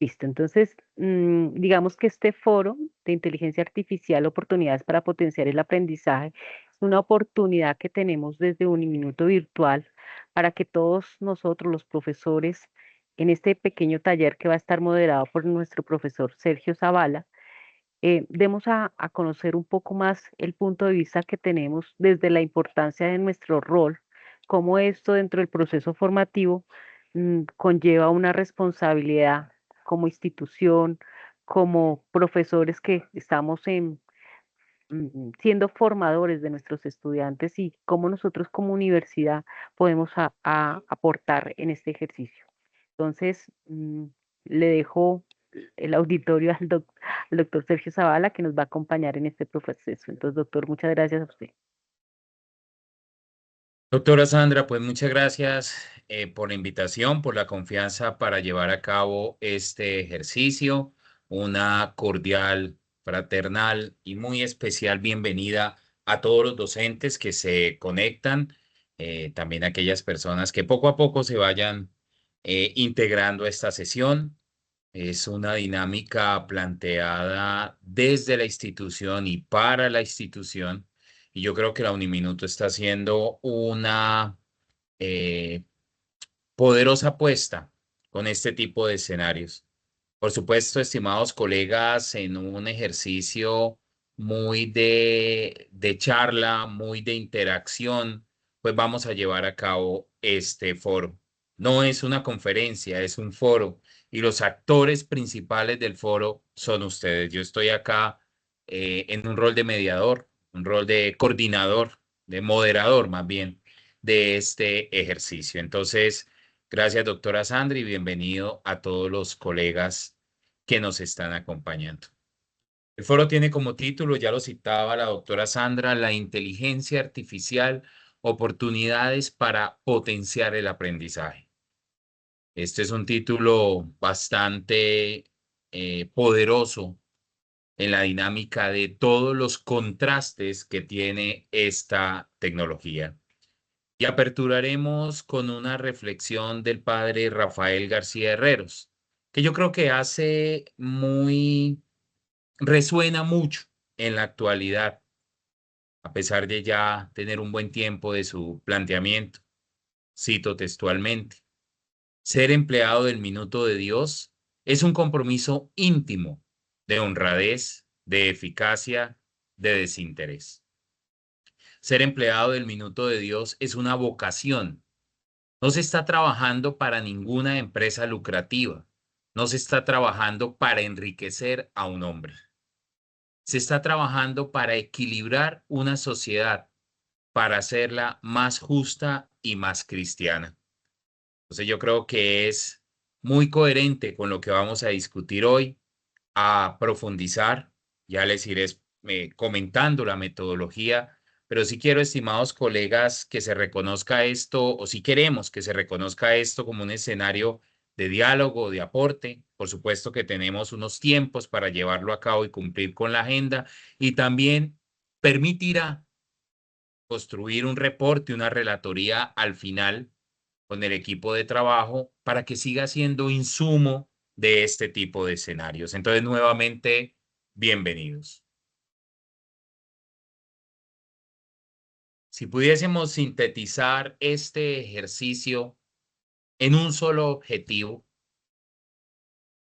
Listo, entonces, digamos que este foro de inteligencia artificial, oportunidades para potenciar el aprendizaje, es una oportunidad que tenemos desde Uniminuto Virtual para que todos nosotros, los profesores, en este pequeño taller que va a estar moderado por nuestro profesor Sergio Zavala, demos a conocer un poco más el punto de vista que tenemos desde la importancia de nuestro rol, cómo esto dentro del proceso formativo conlleva una responsabilidad como institución, como profesores que estamos siendo formadores de nuestros estudiantes y cómo nosotros como universidad podemos a aportar en este ejercicio. Entonces, le dejo el auditorio al doctor Sergio Zavala, que nos va a acompañar en este proceso. Entonces, doctor, muchas gracias a usted. Doctora Sandra, pues muchas gracias por la invitación, por la confianza para llevar a cabo este ejercicio. Una cordial, fraternal y muy especial bienvenida a todos los docentes que se conectan, también a aquellas personas que poco a poco se vayan integrando a esta sesión. Es una dinámica planteada desde la institución y para la institución. Y yo creo que la Uniminuto está haciendo una eh, poderosa apuesta con este tipo de escenarios. Por supuesto, estimados colegas, en un ejercicio muy de charla, muy de interacción, pues vamos a llevar a cabo este foro. No es una conferencia, es un foro y los actores principales del foro son ustedes. Yo estoy acá en un rol de mediador, un rol de coordinador, de moderador más bien, de este ejercicio. Entonces, gracias, doctora Sandra, y bienvenido a todos los colegas que nos están acompañando. El foro tiene como título, ya lo citaba la doctora Sandra, la inteligencia artificial, oportunidades para potenciar el aprendizaje. Este es un título bastante poderoso en la dinámica de todos los contrastes que tiene esta tecnología. Y aperturaremos con una reflexión del padre Rafael García Herreros, que yo creo que resuena mucho en la actualidad, a pesar de ya tener un buen tiempo de su planteamiento. Cito textualmente: ser empleado del minuto de Dios es un compromiso íntimo de honradez, de eficacia, de desinterés. Ser empleado del minuto de Dios es una vocación. No se está trabajando para ninguna empresa lucrativa. No se está trabajando para enriquecer a un hombre. Se está trabajando para equilibrar una sociedad, para hacerla más justa y más cristiana. Entonces yo creo que es muy coherente con lo que vamos a discutir hoy, a profundizar. Ya les iré comentando la metodología, pero sí quiero, estimados colegas, que se reconozca esto, o si queremos que se reconozca esto como un escenario de diálogo, de aporte. Por supuesto que tenemos unos tiempos para llevarlo a cabo y cumplir con la agenda, y también permitirá construir un reporte, una relatoría al final con el equipo de trabajo para que siga siendo insumo de este tipo de escenarios. Entonces, nuevamente, bienvenidos. Si pudiésemos sintetizar este ejercicio en un solo objetivo,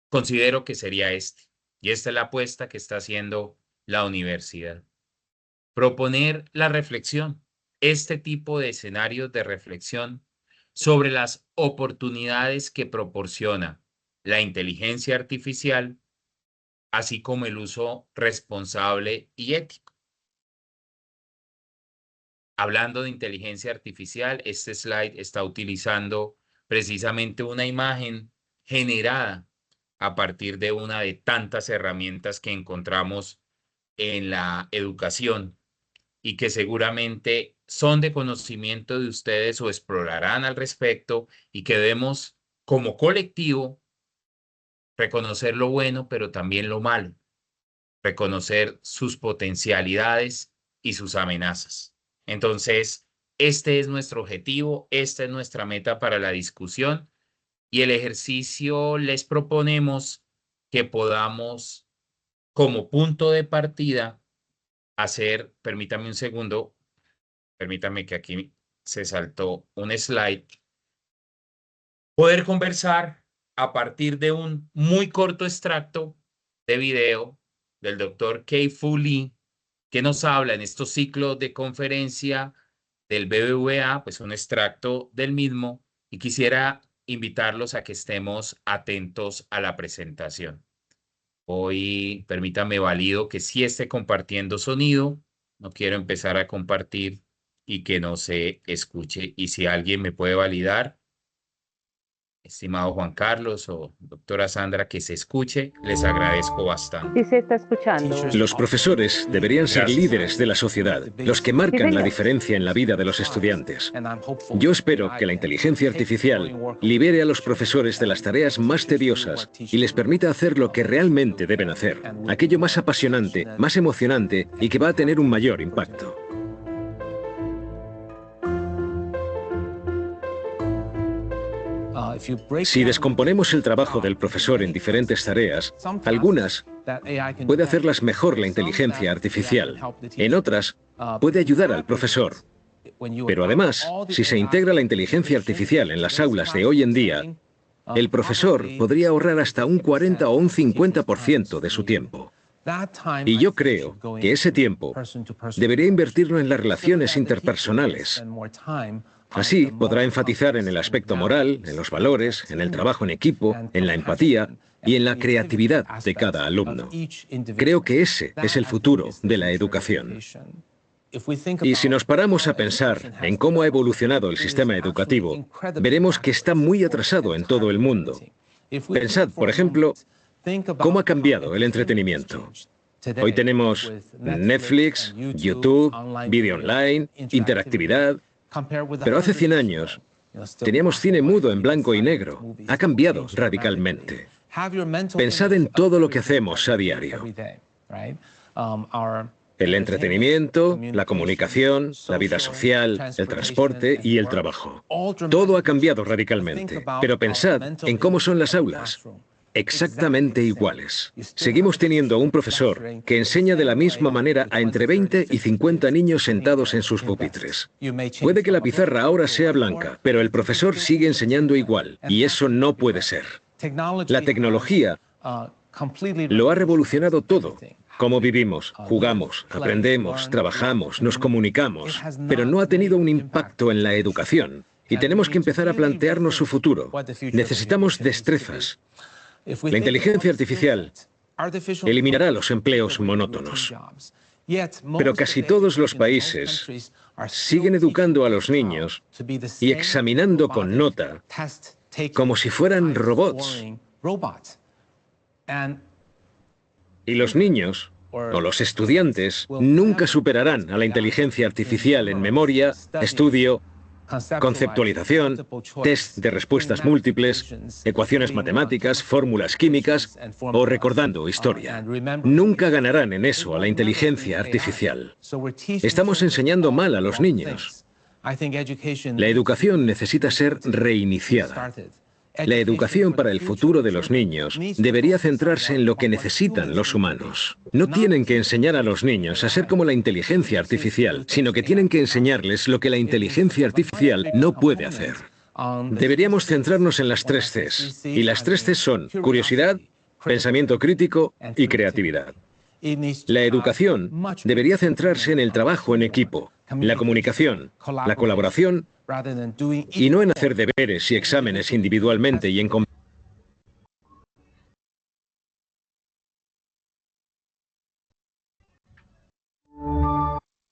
considero que sería este. Y esta es la apuesta que está haciendo la universidad. Proponer la reflexión, este tipo de escenarios de reflexión sobre las oportunidades que proporciona la inteligencia artificial, así como el uso responsable y ético. Hablando de inteligencia artificial, este slide está utilizando precisamente una imagen generada a partir de una de tantas herramientas que encontramos en la educación y que seguramente son de conocimiento de ustedes o explorarán al respecto, y que debemos como colectivo reconocer lo bueno, pero también lo malo, reconocer sus potencialidades y sus amenazas. Entonces, este es nuestro objetivo, esta es nuestra meta para la discusión, y el ejercicio les proponemos que podamos, como punto de partida, hacer, permítame un segundo, permítame que aquí se saltó un slide, poder conversar a partir de un muy corto extracto de video del doctor Kei-Fu Lee, que nos habla en estos ciclos de conferencia del BBVA, pues un extracto del mismo, y quisiera invitarlos a que estemos atentos a la presentación. Hoy, permítame valido que sí esté compartiendo sonido, no quiero empezar a compartir y que no se escuche. Y si alguien me puede validar, estimado Juan Carlos o doctora Sandra, que se escuche, les agradezco bastante. Sí se está escuchando. Los profesores deberían ser Gracias. líderes de la sociedad, los que marcan la diferencia en la vida de los estudiantes. Yo espero que la inteligencia artificial libere a los profesores de las tareas más tediosas y les permita hacer lo que realmente deben hacer, aquello más apasionante, más emocionante y que va a tener un mayor impacto. Si descomponemos el trabajo del profesor en diferentes tareas, algunas puede hacerlas mejor la inteligencia artificial, en otras puede ayudar al profesor. Pero además, si se integra la inteligencia artificial en las aulas de hoy en día, el profesor podría ahorrar hasta un 40 o un 50% de su tiempo. Y yo creo que ese tiempo debería invertirlo en las relaciones interpersonales. Así podrá enfatizar en el aspecto moral, en los valores, en el trabajo en equipo, en la empatía y en la creatividad de cada alumno. Creo que ese es el futuro de la educación. Y si nos paramos a pensar en cómo ha evolucionado el sistema educativo, veremos que está muy atrasado en todo el mundo. Pensad, por ejemplo, cómo ha cambiado el entretenimiento. Hoy tenemos Netflix, YouTube, vídeo online, interactividad. Pero hace 100 años teníamos cine mudo en blanco y negro. Ha cambiado radicalmente. Pensad en todo lo que hacemos a diario. El entretenimiento, la comunicación, la vida social, el transporte y el trabajo. Todo ha cambiado radicalmente. Pero pensad en cómo son las aulas. Exactamente iguales. Seguimos teniendo a un profesor que enseña de la misma manera a entre 20 y 50 niños sentados en sus pupitres. Puede que la pizarra ahora sea blanca, pero el profesor sigue enseñando igual, y eso no puede ser. La tecnología lo ha revolucionado todo. Cómo vivimos, jugamos, aprendemos, trabajamos, nos comunicamos, pero no ha tenido un impacto en la educación. Y tenemos que empezar a plantearnos su futuro. Necesitamos destrezas. La inteligencia artificial eliminará los empleos monótonos. Pero casi todos los países siguen educando a los niños y examinando con nota como si fueran robots. Y los niños, o los estudiantes, nunca superarán a la inteligencia artificial en memoria, estudio, conceptualización, test de respuestas múltiples, ecuaciones matemáticas, fórmulas químicas o recordando historia. Nunca ganarán en eso a la inteligencia artificial. Estamos enseñando mal a los niños. La educación necesita ser reiniciada. La educación para el futuro de los niños debería centrarse en lo que necesitan los humanos. No tienen que enseñar a los niños a ser como la inteligencia artificial, sino que tienen que enseñarles lo que la inteligencia artificial no puede hacer. Deberíamos centrarnos en las 3 Cs. Y las 3 Cs son curiosidad, pensamiento crítico y creatividad. La educación debería centrarse en el trabajo en equipo, la comunicación, la colaboración, y no en hacer deberes y exámenes individualmente y en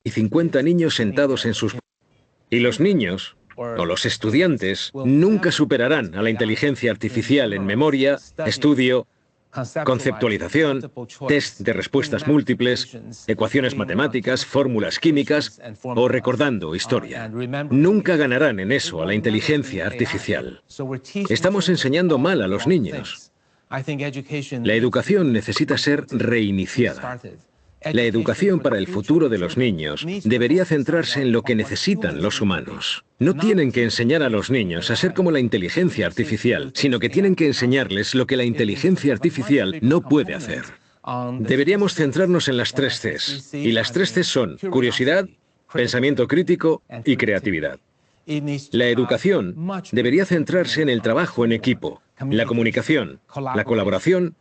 y 50 niños sentados en sus... Y los niños, o los estudiantes, nunca superarán a la inteligencia artificial en memoria, estudio, conceptualización, test de respuestas múltiples, ecuaciones matemáticas, fórmulas químicas o recordando historia. Nunca ganarán en eso a la inteligencia artificial. Estamos enseñando mal a los niños. La educación necesita ser reiniciada. La educación para el futuro de los niños debería centrarse en lo que necesitan los humanos. No tienen que enseñar a los niños a ser como la inteligencia artificial, sino que tienen que enseñarles lo que la inteligencia artificial no puede hacer. Deberíamos centrarnos en las 3 Cs. Y las 3 Cs son curiosidad, pensamiento crítico y creatividad. La educación debería centrarse en el trabajo en equipo, la comunicación, la colaboración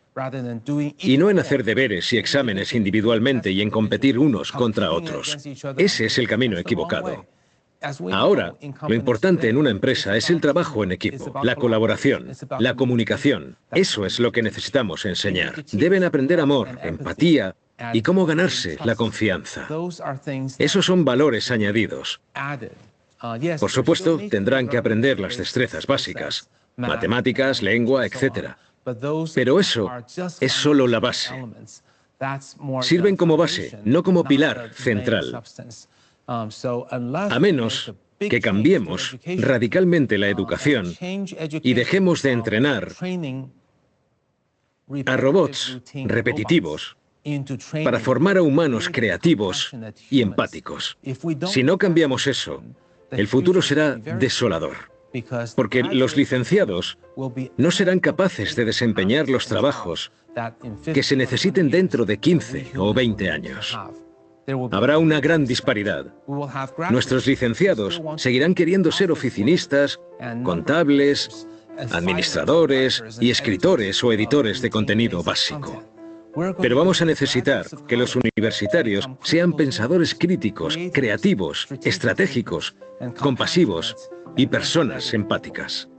y no en hacer deberes y exámenes individualmente y en competir unos contra otros. Ese es el camino equivocado. Ahora, lo importante en una empresa es el trabajo en equipo, la colaboración, la comunicación. Eso es lo que necesitamos enseñar. Deben aprender amor, empatía y cómo ganarse la confianza. Esos son valores añadidos. Por supuesto, tendrán que aprender las destrezas básicas, matemáticas, lengua, etc. Pero eso es solo la base. Sirven como base, no como pilar central. A menos que cambiemos radicalmente la educación y dejemos de entrenar a robots repetitivos para formar a humanos creativos y empáticos. Si no cambiamos eso, el futuro será desolador, porque los licenciados no serán capaces de desempeñar los trabajos que se necesiten dentro de 15 o 20 años. Habrá una gran disparidad. Nuestros licenciados seguirán queriendo ser oficinistas, contables, administradores y escritores o editores de contenido básico. Pero vamos a necesitar que los universitarios sean pensadores críticos, creativos, estratégicos, compasivos y personas empáticas.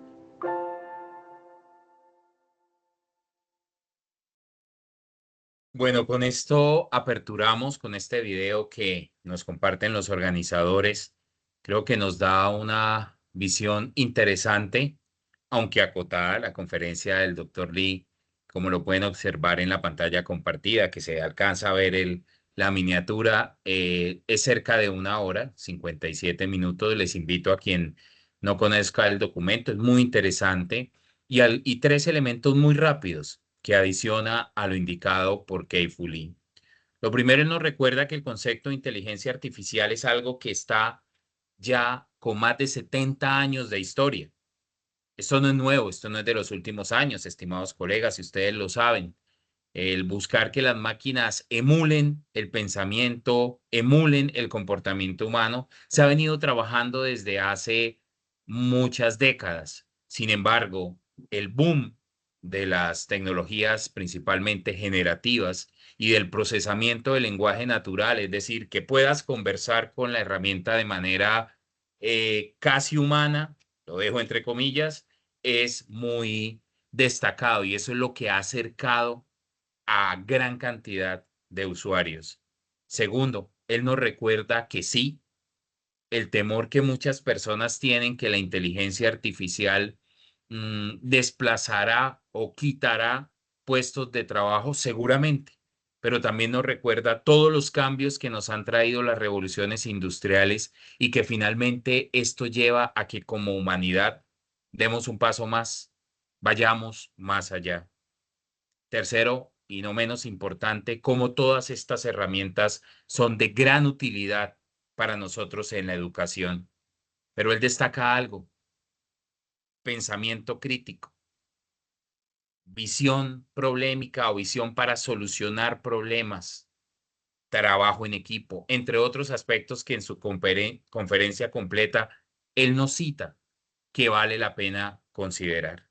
Bueno, con esto aperturamos con este video que nos comparten los organizadores. Creo que nos da una visión interesante, aunque acotada, la conferencia del Dr. Lee, como lo pueden observar en la pantalla compartida, que se alcanza a ver la miniatura, es cerca de 1 hora, 57 minutos. Les invito a quien no conozca el documento, es muy interesante y 3 elementos muy rápidos que adiciona a lo indicado por Kei-Fu Lee. Lo primero, nos recuerda que el concepto de inteligencia artificial es algo que está ya con más de 70 años de historia. Esto no es nuevo, esto no es de los últimos años, estimados colegas, y ustedes lo saben. El buscar que las máquinas emulen el pensamiento, emulen el comportamiento humano, se ha venido trabajando desde hace muchas décadas. Sin embargo, el boom de las tecnologías principalmente generativas y del procesamiento del lenguaje natural, es decir, que puedas conversar con la herramienta de manera casi humana, lo dejo entre comillas, es muy destacado y eso es lo que ha acercado a gran cantidad de usuarios. Segundo, él nos recuerda que sí, el temor que muchas personas tienen que la inteligencia artificial desplazará o quitará puestos de trabajo seguramente, pero también nos recuerda todos los cambios que nos han traído las revoluciones industriales y que finalmente esto lleva a que como humanidad demos un paso más, vayamos más allá. Tercero, y no menos importante, cómo todas estas herramientas son de gran utilidad para nosotros en la educación. Pero él destaca algo: pensamiento crítico, visión problemática o visión para solucionar problemas, trabajo en equipo, entre otros aspectos que en su conferencia completa él nos cita que vale la pena considerar.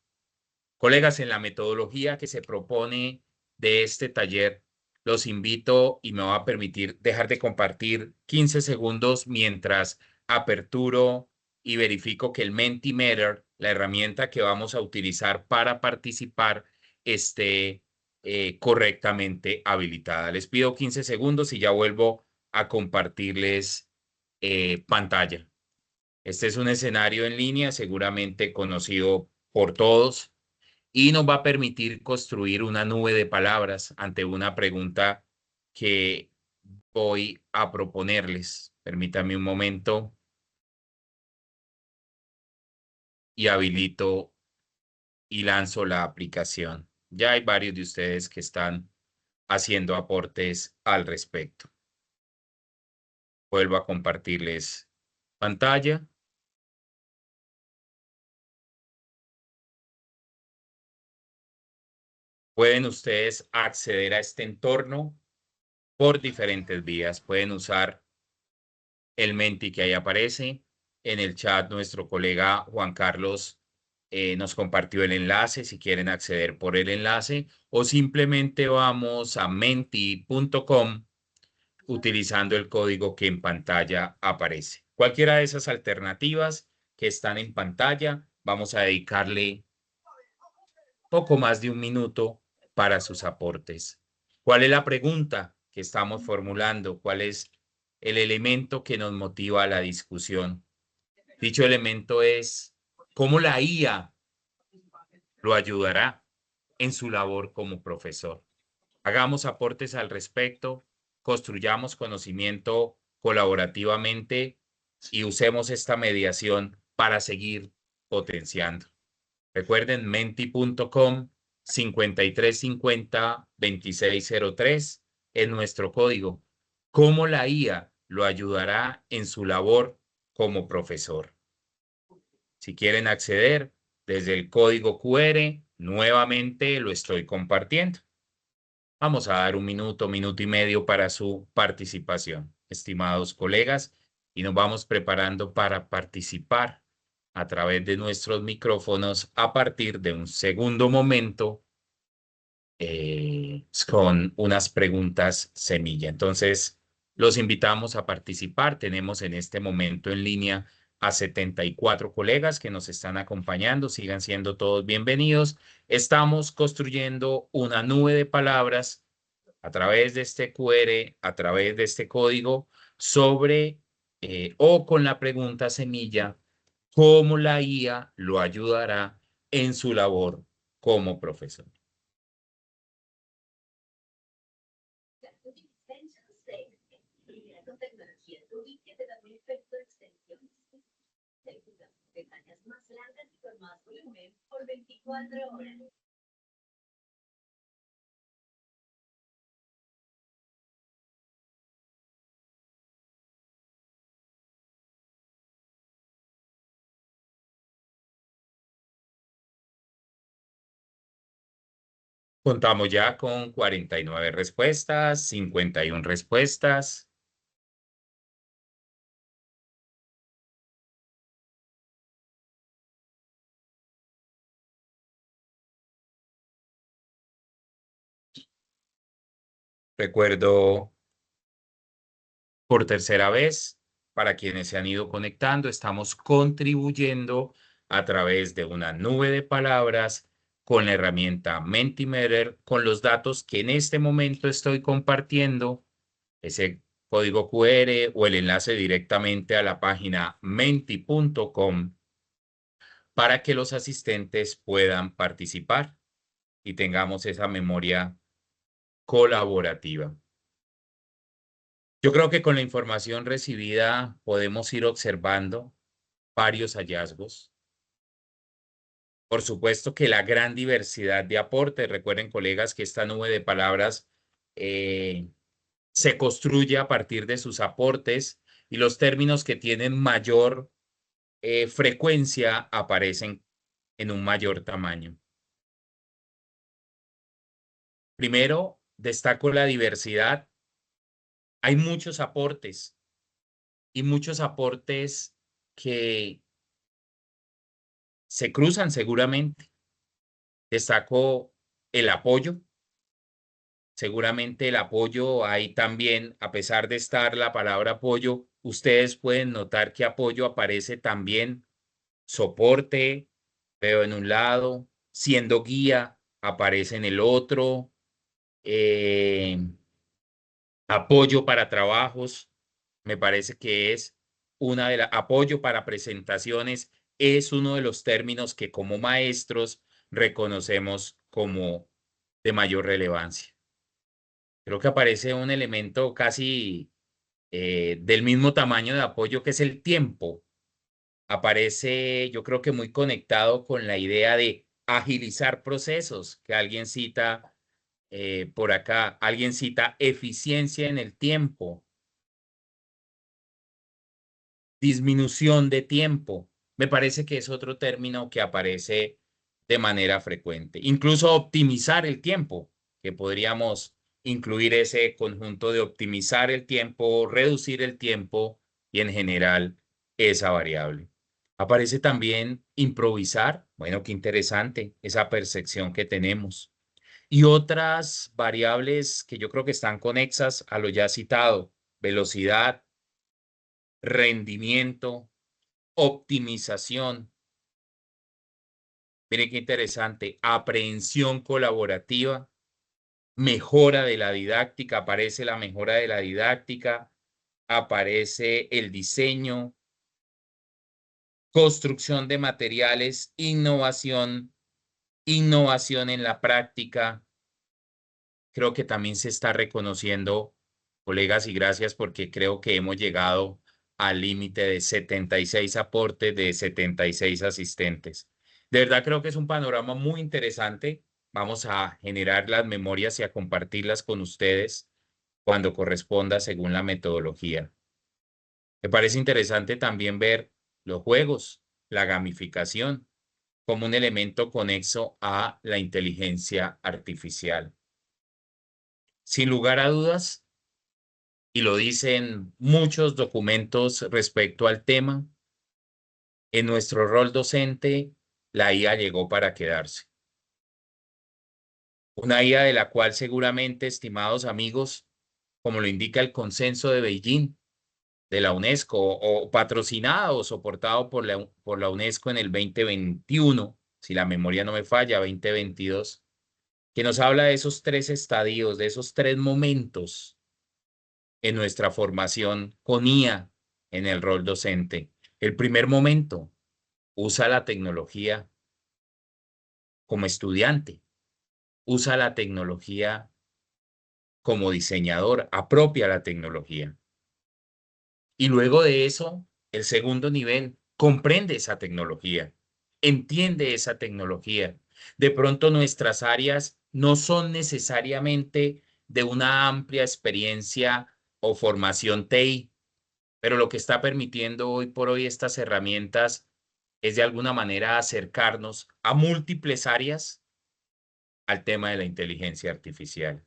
Colegas, en la metodología que se propone de este taller, los invito y me va a permitir dejar de compartir 15 segundos mientras aperturo y verifico que el Mentimeter, la herramienta que vamos a utilizar para participar, esté correctamente habilitada. Les pido 15 segundos y ya vuelvo a compartirles pantalla. Este es un escenario en línea seguramente conocido por todos y nos va a permitir construir una nube de palabras ante una pregunta que voy a proponerles. Permítame un momento y habilito y lanzo la aplicación. Ya hay varios de ustedes que están haciendo aportes al respecto. Vuelvo a compartirles pantalla. Pueden ustedes acceder a este entorno por diferentes vías. Pueden usar el Menti que ahí aparece. En el chat nuestro colega Juan Carlos nos compartió el enlace si quieren acceder por el enlace, o simplemente vamos a menti.com utilizando el código que en pantalla aparece. Cualquiera de esas alternativas que están en pantalla, vamos a dedicarle poco más de un minuto para sus aportes. ¿Cuál es la pregunta que estamos formulando? ¿Cuál es el elemento que nos motiva a la discusión? Dicho elemento es, ¿cómo la IA lo ayudará en su labor como profesor? Hagamos aportes al respecto, construyamos conocimiento colaborativamente y usemos esta mediación para seguir potenciando. Recuerden menti.com 5350-2603 es nuestro código. ¿Cómo la IA lo ayudará en su labor como profesor? Si quieren acceder desde el código QR, nuevamente lo estoy compartiendo. Vamos a dar un minuto, minuto y medio para su participación, estimados colegas, y nos vamos preparando para participar a través de nuestros micrófonos a partir de un segundo momento con unas preguntas semilla. Entonces, los invitamos a participar. Tenemos en este momento en línea a 74 colegas que nos están acompañando. Sigan siendo todos bienvenidos. Estamos construyendo una nube de palabras a través de este QR, a través de este código, sobre o con la pregunta semilla, ¿cómo la IA lo ayudará en su labor como profesor? Contamos ya con 49 respuestas, 51 respuestas. Recuerdo por tercera vez, para quienes se han ido conectando, estamos contribuyendo a través de una nube de palabras con la herramienta Mentimeter, con los datos que en este momento estoy compartiendo, ese código QR o el enlace directamente a la página menti.com para que los asistentes puedan participar y tengamos esa memoria colaborativa. Yo creo que con la información recibida podemos ir observando varios hallazgos. Por supuesto que la gran diversidad de aportes, recuerden colegas que esta nube de palabras se construye a partir de sus aportes y los términos que tienen mayor frecuencia aparecen en un mayor tamaño. Primero, destaco la diversidad. Hay muchos aportes y muchos aportes que se cruzan seguramente. Destaco el apoyo. Seguramente el apoyo hay también, a pesar de estar la palabra apoyo, ustedes pueden notar que apoyo aparece también soporte, veo en un lado, siendo guía, aparece en el otro, apoyo para trabajos, me parece que es una de las, apoyo para presentaciones, es uno de los términos que como maestros reconocemos como de mayor relevancia. Creo que aparece un elemento casi del mismo tamaño de apoyo que es el tiempo. Aparece, yo creo que muy conectado con la idea de agilizar procesos, que alguien cita Por acá, alguien cita eficiencia en el tiempo, disminución de tiempo. Me parece que es otro término que aparece de manera frecuente. Incluso optimizar el tiempo, que podríamos incluir ese conjunto de optimizar el tiempo, reducir el tiempo y en general esa variable. Aparece también improvisar. Bueno, qué interesante esa percepción que tenemos. Y otras variables que yo creo que están conexas a lo ya citado: velocidad, rendimiento, optimización. Miren qué interesante, aprehensión colaborativa, mejora de la didáctica, aparece la mejora de la didáctica, aparece el diseño, construcción de materiales, innovación, innovación en la práctica. Creo que también se está reconociendo, colegas, y gracias porque creo que hemos llegado al límite de 76 aportes de 76 asistentes. De verdad creo que es un panorama muy interesante. Vamos a generar las memorias y a compartirlas con ustedes cuando corresponda según la metodología. Me parece interesante también ver los juegos, la gamificación, como un elemento conexo a la inteligencia artificial. Sin lugar a dudas, y lo dicen muchos documentos respecto al tema, en nuestro rol docente, la IA llegó para quedarse. Una IA de la cual seguramente, estimados amigos, como lo indica el consenso de Beijing, de la UNESCO, o patrocinado o soportado por la UNESCO en el 2021, si la memoria no me falla, 2022, que nos habla de esos tres estadios, de esos tres momentos en nuestra formación con IA en el rol docente. El primer momento, usa la tecnología como estudiante, usa la tecnología como diseñador, apropia la tecnología. Y luego de eso, el segundo nivel, comprende esa tecnología, entiende esa tecnología. De pronto nuestras áreas no son necesariamente de una amplia experiencia o formación TI, pero lo que está permitiendo hoy por hoy estas herramientas es de alguna manera acercarnos a múltiples áreas al tema de la inteligencia artificial.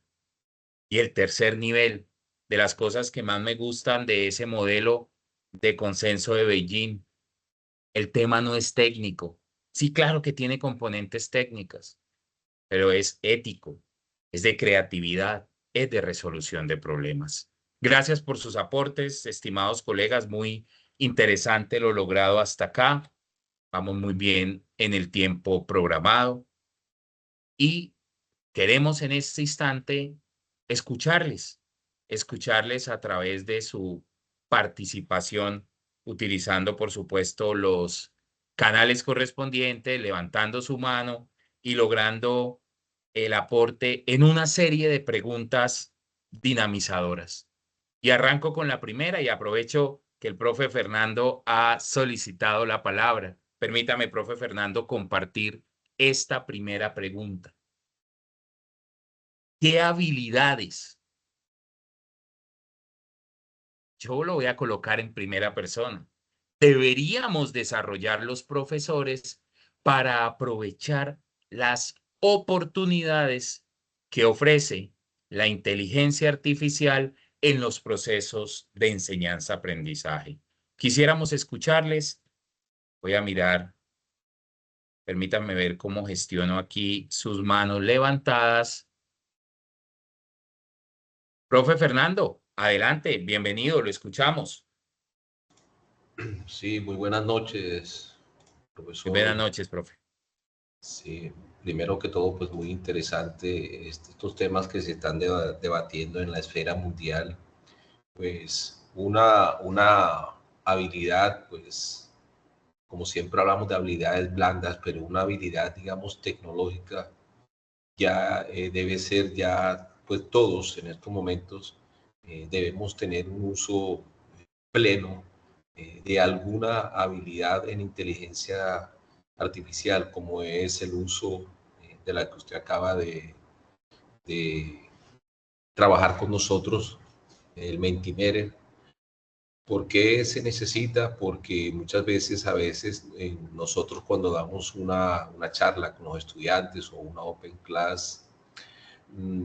Y el tercer nivel, de las cosas que más me gustan de ese modelo de consenso de Beijing, el tema no es técnico. Sí, claro que tiene componentes técnicas, pero es ético, es de creatividad, es de resolución de problemas. Gracias por sus aportes, estimados colegas, muy interesante lo logrado hasta acá. Vamos muy bien en el tiempo programado y queremos en este instante escucharles a través de su participación, utilizando, por supuesto, los canales correspondientes, levantando su mano y logrando el aporte en una serie de preguntas dinamizadoras. Y arranco con la primera y aprovecho que el profe Fernando ha solicitado la palabra. Permítame, profe Fernando, compartir esta primera pregunta. ¿Qué habilidades? Yo lo voy a colocar en primera persona. Deberíamos desarrollar los profesores para aprovechar las oportunidades que ofrece la inteligencia artificial en los procesos de enseñanza-aprendizaje. Quisiéramos escucharles. Voy a mirar, permítanme ver cómo gestiono aquí sus manos levantadas. Profe Fernando, adelante, bienvenido, lo escuchamos. Sí, muy buenas noches, Muy buenas profesor. noches, profe. Sí, primero que todo, pues muy interesante estos temas que se están debatiendo en la esfera mundial. Pues una habilidad, pues como siempre hablamos de habilidades blandas, pero una habilidad, digamos, tecnológica ya debe ser ya, pues todos en estos momentos debemos tener un uso pleno de alguna habilidad en inteligencia artificial, como es el uso de la que usted acaba de trabajar con nosotros el Mentimeter. ¿Por qué se necesita? Porque muchas veces, nosotros cuando damos una charla con los estudiantes o una open class,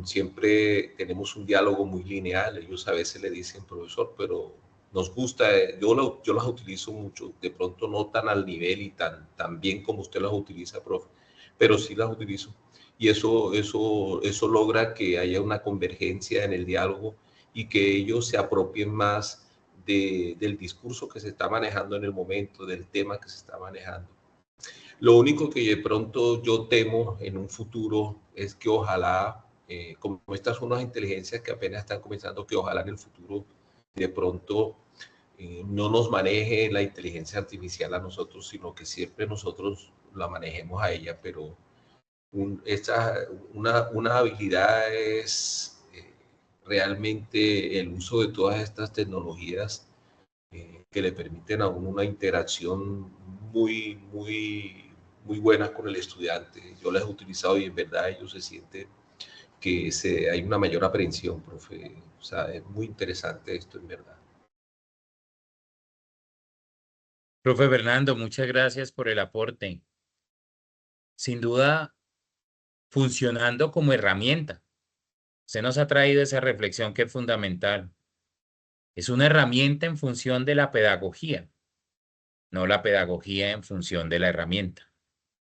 siempre tenemos un diálogo muy lineal. Ellos a veces le dicen, profesor, pero nos gusta, yo las utilizo mucho, de pronto no tan al nivel y tan bien como usted las utiliza, profe, pero sí las utilizo. Y eso logra que haya una convergencia en el diálogo y que ellos se apropien más del discurso que se está manejando en el momento, del tema que se está manejando. Lo único que de pronto yo temo en un futuro es que ojalá, como estas son unas inteligencias que apenas están comenzando, que ojalá en el futuro de pronto no nos maneje la inteligencia artificial a nosotros, sino que siempre nosotros la manejemos a ella, pero una habilidad es realmente el uso de todas estas tecnologías que le permiten a uno una interacción muy buena con el estudiante. Yo las he utilizado y en verdad ellos se sienten que hay una mayor aprehensión, profe. O sea, es muy interesante esto en verdad. Profe Fernando, muchas gracias por el aporte. Sin duda, funcionando como herramienta. Usted nos ha traído esa reflexión que es fundamental. Es una herramienta en función de la pedagogía, no la pedagogía en función de la herramienta.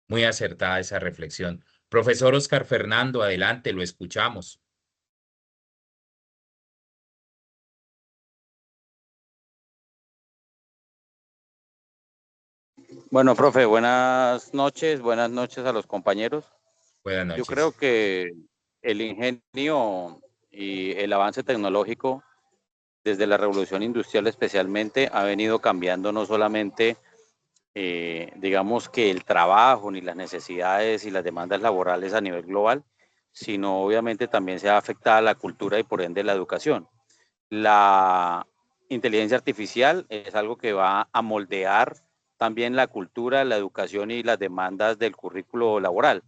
Muy acertada esa reflexión. Profesor Oscar Fernando, adelante, lo escuchamos. Bueno, profe, buenas noches a los compañeros. Buenas noches. Yo creo que el ingenio y el avance tecnológico desde la revolución industrial especialmente ha venido cambiando no solamente digamos que el trabajo ni las necesidades y las demandas laborales a nivel global, sino obviamente también se ha afectado la cultura y por ende la educación. La inteligencia artificial es algo que va a moldear también la cultura, la educación y las demandas del currículo laboral.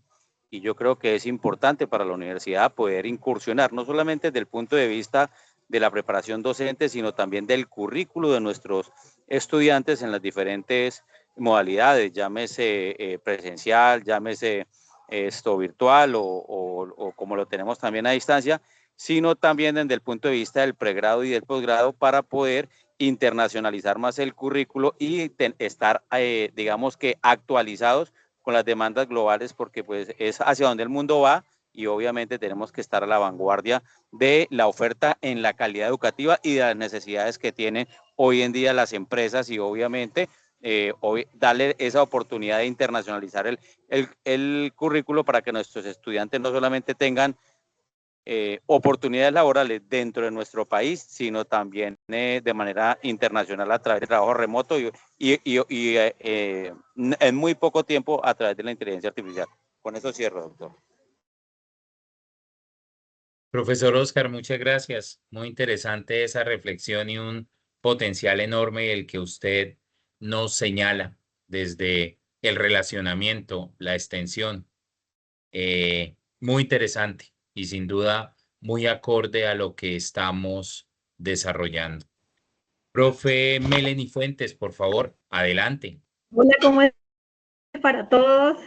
Y yo creo que es importante para la universidad poder incursionar, no solamente desde el punto de vista de la preparación docente, sino también del currículo de nuestros estudiantes en las diferentes modalidades, llámese presencial, llámese esto virtual o como lo tenemos también a distancia, sino también desde el punto de vista del pregrado y del posgrado para poder internacionalizar más el currículo y estar, digamos que actualizados con las demandas globales, porque pues es hacia donde el mundo va y obviamente tenemos que estar a la vanguardia de la oferta en la calidad educativa y de las necesidades que tienen hoy en día las empresas y obviamente darle esa oportunidad de internacionalizar el currículo para que nuestros estudiantes no solamente tengan oportunidades laborales dentro de nuestro país, sino también de manera internacional a través de trabajo remoto y en muy poco tiempo a través de la inteligencia artificial. Con eso cierro, doctor. Profesor Oscar, muchas gracias. Muy interesante esa reflexión y un potencial enorme el que usted nos señala desde el relacionamiento, la extensión. Muy interesante y sin duda muy acorde a lo que estamos desarrollando. Profe Melanie Fuentes, por favor, adelante. Hola, ¿cómo es para todos?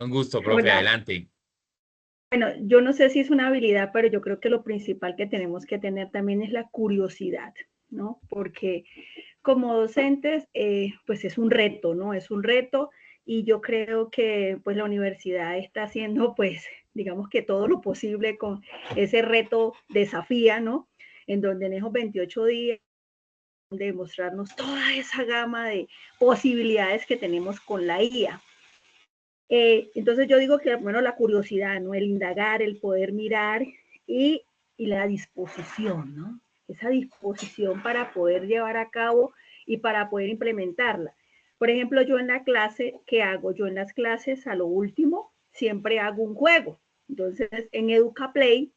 Un gusto, profe, Hola. adelante. Bueno, yo no sé si es una habilidad, pero yo creo que lo principal que tenemos que tener también es la curiosidad, ¿no? Porque como docentes, pues es un reto, ¿no? Es un reto y yo creo que pues la universidad está haciendo pues digamos que todo lo posible con ese reto desafía, ¿no? En donde en esos 28 días de mostrarnos toda esa gama de posibilidades que tenemos con la IA. Entonces yo digo que bueno, la curiosidad, ¿no? El indagar, el poder mirar y la disposición, ¿no? Esa disposición para poder llevar a cabo y para poder implementarla. Por ejemplo, yo en la clase, ¿qué hago? Yo en las clases, a lo último, siempre hago un juego. Entonces, en EducaPlay,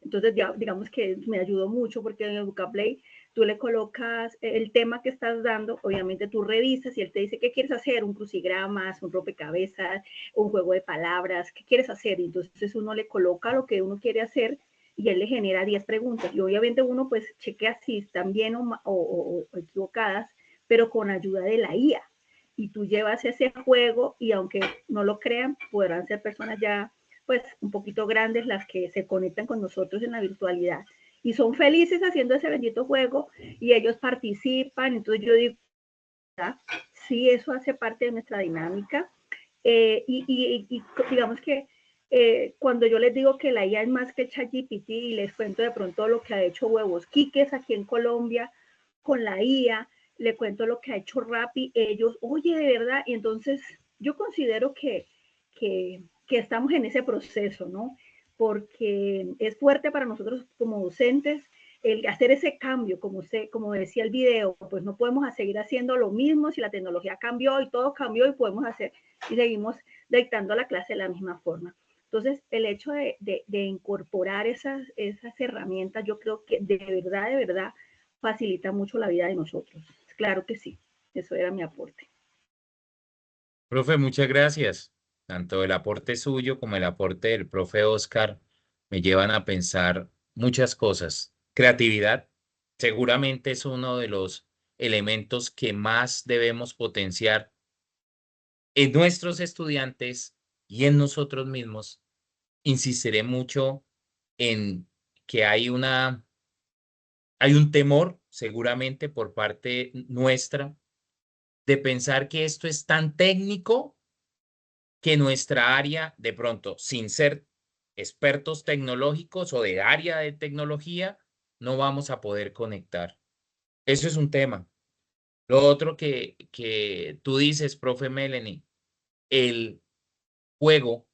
Entonces, ya, digamos que me ayudó mucho porque en EducaPlay tú le colocas el tema que estás dando, obviamente tú revisas y él te dice, ¿qué quieres hacer? Un crucigramas, un rompecabezas, un juego de palabras, ¿qué quieres hacer? Y entonces uno le coloca lo que uno quiere hacer y él le genera 10 preguntas. Y obviamente uno pues chequea si están bien o equivocadas, pero con ayuda de la IA. Y tú llevas ese juego y aunque no lo crean, podrán ser personas ya pues un poquito grandes las que se conectan con nosotros en la virtualidad y son felices haciendo ese bendito juego y ellos participan. Entonces yo digo, sí, eso hace parte de nuestra dinámica. Y digamos que cuando yo les digo que la IA es más que ChatGPT y les cuento de pronto lo que ha hecho Huevos Quiques aquí en Colombia con la IA, le cuento lo que ha hecho Rappi, ellos, oye, de verdad, y entonces yo considero que estamos en ese proceso, ¿no? Porque es fuerte para nosotros como docentes el hacer ese cambio, como decía el video, pues no podemos seguir haciendo lo mismo si la tecnología cambió y todo cambió y podemos hacer y seguimos dictando la clase de la misma forma. Entonces, el hecho de incorporar esas herramientas, yo creo que de verdad, facilita mucho la vida de nosotros. Claro que sí, eso era mi aporte. Profe, muchas gracias. Tanto el aporte suyo como el aporte del profe Oscar me llevan a pensar muchas cosas. Creatividad seguramente es uno de los elementos que más debemos potenciar en nuestros estudiantes y en nosotros mismos. Insistiré mucho en que hay un temor seguramente por parte nuestra de pensar que esto es tan técnico que nuestra área, de pronto, sin ser expertos tecnológicos o de área de tecnología, no vamos a poder conectar. Eso es un tema. Lo otro que tú dices, profe Melanie, el juego,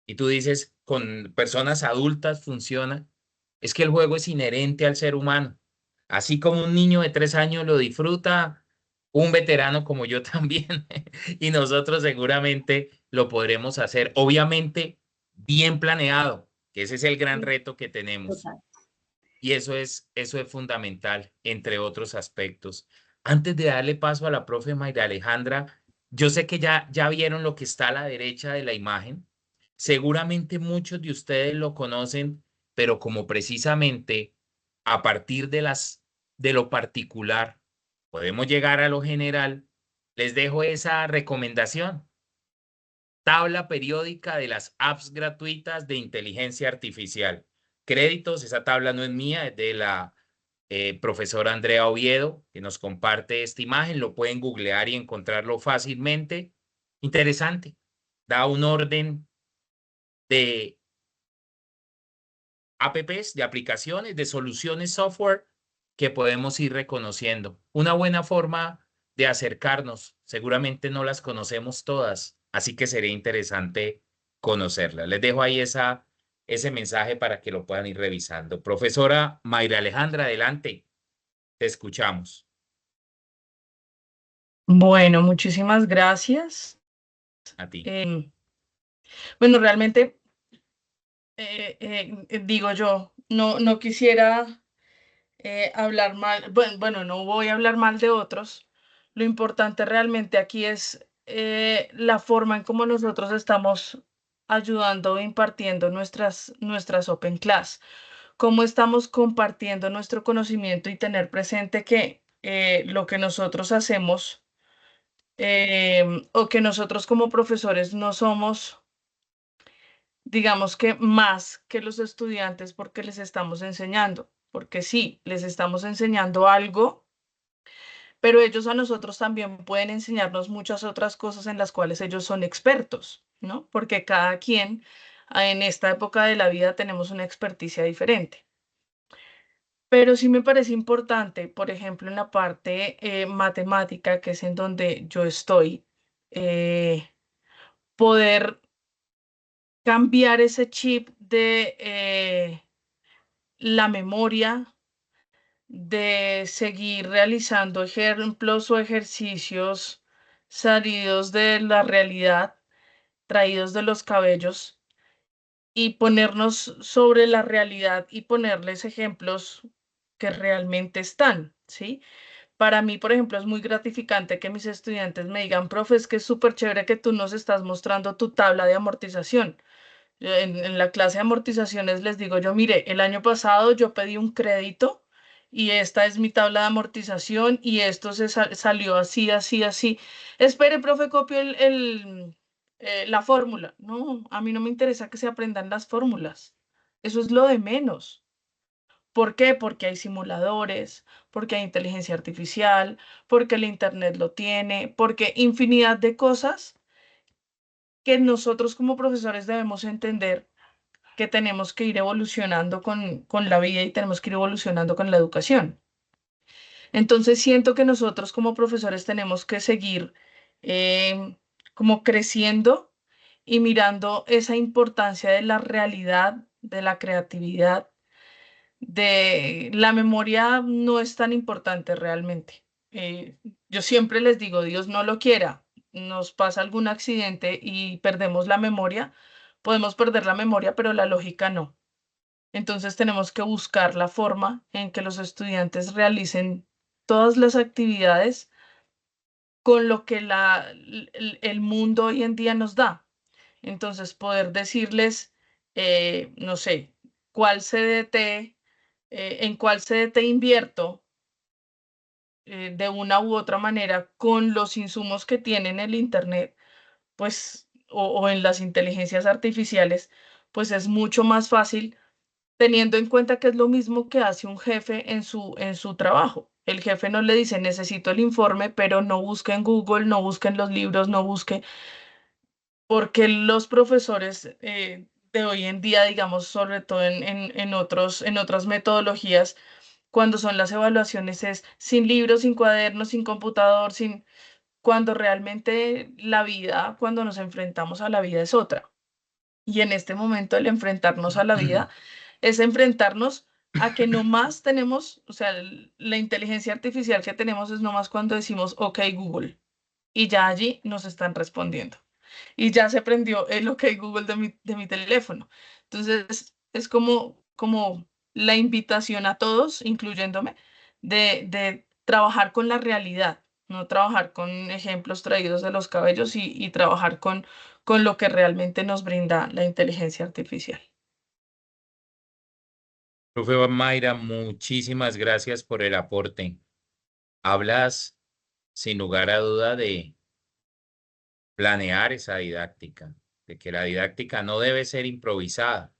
y tú dices, con personas adultas funciona, es que el juego es inherente al ser humano. Así como un niño de 3 años lo disfruta, un veterano como yo también, y nosotros seguramente lo podremos hacer, obviamente bien planeado, que ese es el gran reto que tenemos. Total. Y eso es fundamental, entre otros aspectos. Antes de darle paso a la profe Mayra Alejandra, yo sé que ya vieron lo que está a la derecha de la imagen. Seguramente muchos de ustedes lo conocen, pero como precisamente a partir de lo particular podemos llegar a lo general, les dejo esa recomendación. Tabla periódica de las apps gratuitas de inteligencia artificial. Créditos, esa tabla no es mía, es de la profesora Andrea Oviedo, que nos comparte esta imagen. Lo pueden googlear y encontrarlo fácilmente. Interesante. Da un orden de apps, de aplicaciones, de soluciones software que podemos ir reconociendo. Una buena forma de acercarnos. Seguramente no las conocemos todas, así que sería interesante conocerlas. Les dejo ahí ese mensaje para que lo puedan ir revisando. Profesora Mayra Alejandra, adelante. Te escuchamos. Bueno, muchísimas gracias. A ti. Bueno, realmente, digo yo, no quisiera hablar mal, bueno, no voy a hablar mal de otros. Lo importante realmente aquí es la forma en cómo nosotros estamos ayudando e impartiendo nuestras Open Class, cómo estamos compartiendo nuestro conocimiento y tener presente que lo que nosotros hacemos o que nosotros como profesores no somos, digamos que más que los estudiantes porque les estamos enseñando, porque sí, les estamos enseñando algo, pero ellos a nosotros también pueden enseñarnos muchas otras cosas en las cuales ellos son expertos, ¿no? Porque cada quien en esta época de la vida tenemos una experticia diferente. Pero sí me parece importante, por ejemplo, en la parte matemática, que es en donde yo estoy, poder cambiar ese chip de la memoria, de seguir realizando ejemplos o ejercicios salidos de la realidad, traídos de los cabellos, y ponernos sobre la realidad y ponerles ejemplos que realmente están, ¿sí? Para mí, por ejemplo, es muy gratificante que mis estudiantes me digan, profe, es que es súper chévere que tú nos estás mostrando tu tabla de amortización. En la clase de amortizaciones les digo yo, mire, el año pasado yo pedí un crédito y esta es mi tabla de amortización y esto salió así, así, así. Espere, profe, copio la fórmula. No, a mí no me interesa que se aprendan las fórmulas. Eso es lo de menos. ¿Por qué? Porque hay simuladores, porque hay inteligencia artificial, porque el Internet lo tiene, porque infinidad de cosas que nosotros como profesores debemos entender que tenemos que ir evolucionando con la vida y tenemos que ir evolucionando con la educación. Entonces siento que nosotros como profesores tenemos que seguir como creciendo y mirando esa importancia de la realidad, de la creatividad, de la memoria no es tan importante realmente. Yo siempre les digo, Dios no lo quiera, nos pasa algún accidente y perdemos la memoria, podemos perder la memoria, pero la lógica no. Entonces tenemos que buscar la forma en que los estudiantes realicen todas las actividades con lo que el mundo hoy en día nos da. Entonces poder decirles, no sé, cuál CDT, en cuál CDT invierto de una u otra manera con los insumos que tienen el Internet, pues, o en las inteligencias artificiales, pues es mucho más fácil teniendo en cuenta que es lo mismo que hace un jefe en su trabajo. El jefe no le dice, necesito el informe, pero no busque en Google, no busque en los libros, no busque, porque los profesores de hoy en día, digamos, sobre todo en otras metodologías, cuando son las evaluaciones es sin libros, sin cuadernos, sin computador, sin, cuando realmente la vida, cuando nos enfrentamos a la vida es otra. Y en este momento el enfrentarnos a la vida es enfrentarnos a que no más tenemos, o sea, la inteligencia artificial que tenemos es no más cuando decimos, ok, Google, y ya allí nos están respondiendo. Y ya se prendió el ok, Google de mi teléfono. Entonces, es como la invitación a todos, incluyéndome, de trabajar con la realidad, no trabajar con ejemplos traídos de los cabellos y trabajar con lo que realmente nos brinda la inteligencia artificial. Profe Mayra, muchísimas gracias por el aporte. Hablas sin lugar a duda de planear esa didáctica, de que la didáctica no debe ser improvisada.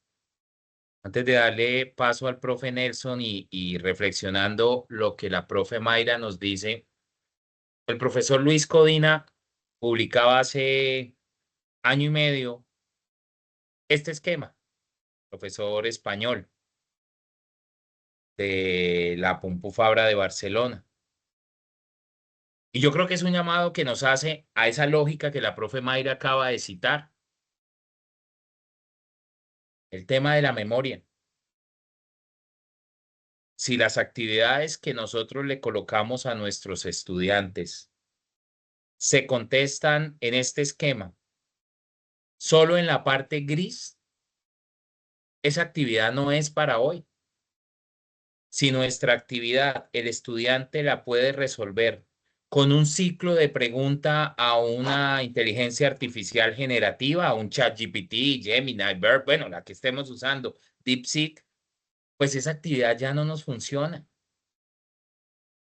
Antes de darle paso al profe Nelson y reflexionando lo que la profe Mayra nos dice, el profesor Luis Codina publicaba hace año y medio este esquema, profesor español de la Pompeu Fabra de Barcelona. Y yo creo que es un llamado que nos hace a esa lógica que la profe Mayra acaba de citar, el tema de la memoria. Si las actividades que nosotros le colocamos a nuestros estudiantes se contestan en este esquema, solo en la parte gris, esa actividad no es para hoy. Si nuestra actividad, el estudiante la puede resolver con un ciclo de pregunta a una inteligencia artificial generativa, a un ChatGPT, Gemini, Bird, bueno, la que estemos usando, DeepSeek, pues esa actividad ya no nos funciona.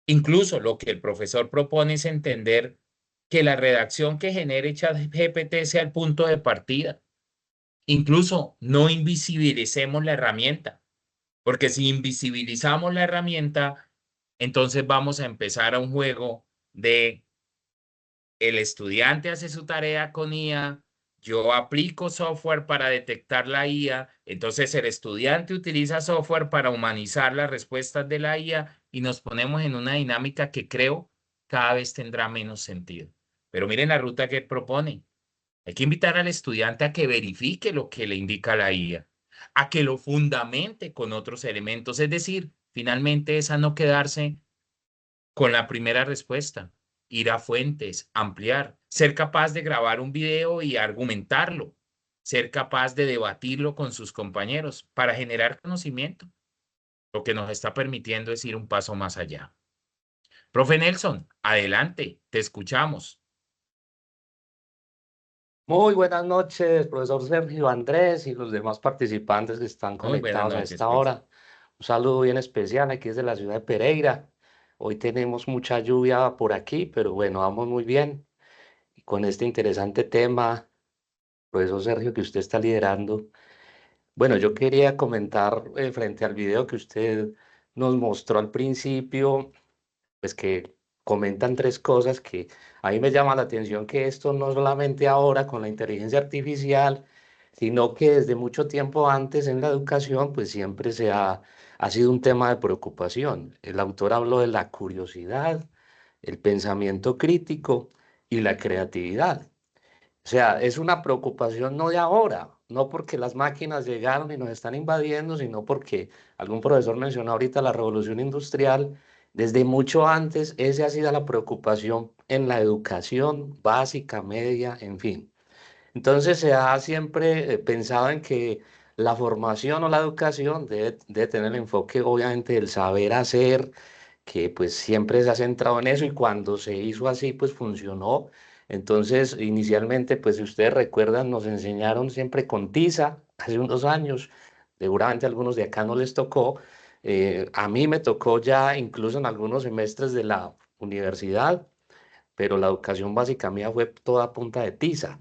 Incluso lo que el profesor propone es entender que la redacción que genere ChatGPT sea el punto de partida. Incluso no invisibilicemos la herramienta, porque si invisibilizamos la herramienta, entonces vamos a empezar a un juego de el estudiante hace su tarea con IA, yo aplico software para detectar la IA, entonces el estudiante utiliza software para humanizar las respuestas de la IA y nos ponemos en una dinámica que creo cada vez tendrá menos sentido. Pero miren la ruta que propone. Hay que invitar al estudiante a que verifique lo que le indica la IA, a que lo fundamente con otros elementos, es decir, finalmente es a no quedarse con la primera respuesta, ir a fuentes, ampliar, ser capaz de grabar un video y argumentarlo, ser capaz de debatirlo con sus compañeros para generar conocimiento. Lo que nos está permitiendo es ir un paso más allá. Profe Nelson, adelante, te escuchamos. Muy buenas noches, profesor Sergio Andrés y los demás participantes que están Muy buenas conectados a noches, esta profe. hora. Un saludo bien especial aquí desde la ciudad de Pereira. Hoy tenemos mucha lluvia por aquí, pero bueno, vamos muy bien. Y con este interesante tema, profesor Sergio, que usted está liderando. Bueno, yo quería comentar frente al video que usted nos mostró al principio, pues que comentan tres cosas que a mí me llama la atención, que esto no solamente ahora con la inteligencia artificial, sino que desde mucho tiempo antes en la educación, pues siempre ha sido un tema de preocupación. El autor habló de la curiosidad, el pensamiento crítico y la creatividad. O sea, es una preocupación no de ahora, no porque las máquinas llegaron y nos están invadiendo, sino porque algún profesor mencionó ahorita la revolución industrial. Desde mucho antes, esa ha sido la preocupación en la educación básica, media, en fin. Entonces se ha siempre pensado en que la formación o la educación debe tener el enfoque, obviamente, del saber hacer, que pues siempre se ha centrado en eso y cuando se hizo así, pues funcionó. Entonces, inicialmente, pues si ustedes recuerdan, nos enseñaron siempre con tiza hace unos años. Seguramente a algunos de acá no les tocó. A mí me tocó ya incluso en algunos semestres de la universidad, pero la educación básica mía fue toda a punta de tiza.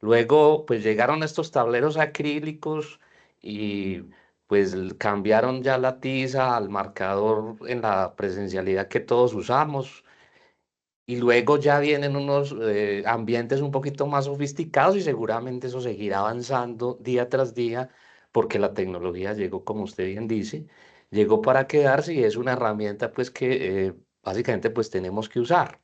Luego, pues llegaron estos tableros acrílicos y pues cambiaron ya la tiza al marcador en la presencialidad que todos usamos. Y luego ya vienen unos ambientes un poquito más sofisticados y seguramente eso seguirá avanzando día tras día porque la tecnología llegó, como usted bien dice, llegó para quedarse y es una herramienta pues que básicamente pues tenemos que usar.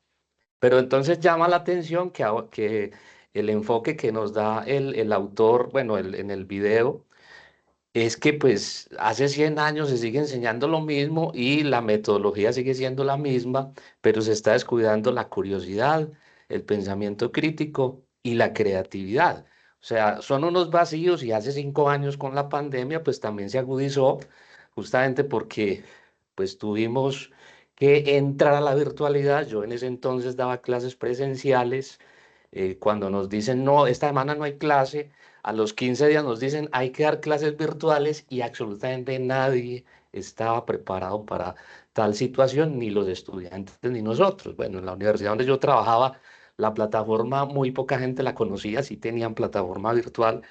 Pero entonces llama la atención que el enfoque que nos da el autor, bueno, en el video, es que pues hace 100 años se sigue enseñando lo mismo y la metodología sigue siendo la misma, pero se está descuidando la curiosidad, el pensamiento crítico y la creatividad. O sea, son unos vacíos y hace 5 años con la pandemia pues también se agudizó justamente porque pues tuvimos que entrar a la virtualidad. Yo en ese entonces daba clases presenciales. Cuando nos dicen, no, esta semana no hay clase, a los 15 días nos dicen, hay que dar clases virtuales y absolutamente nadie estaba preparado para tal situación, ni los estudiantes ni nosotros. Bueno, en la universidad donde yo trabajaba, la plataforma muy poca gente la conocía, sí tenían plataforma virtual,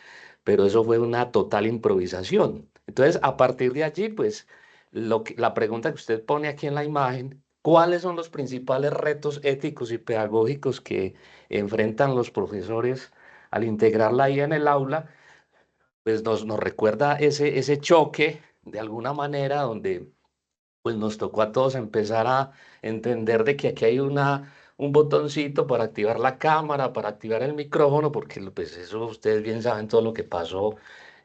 pero eso fue una total improvisación. Entonces, a partir de allí, pues, la pregunta que usted pone aquí en la imagen, ¿cuáles son los principales retos éticos y pedagógicos que enfrentan los profesores al integrar la IA en el aula? Pues nos recuerda ese choque de alguna manera donde pues nos tocó a todos empezar a entender de que aquí hay un botoncito para activar la cámara, para activar el micrófono, porque pues eso ustedes bien saben todo lo que pasó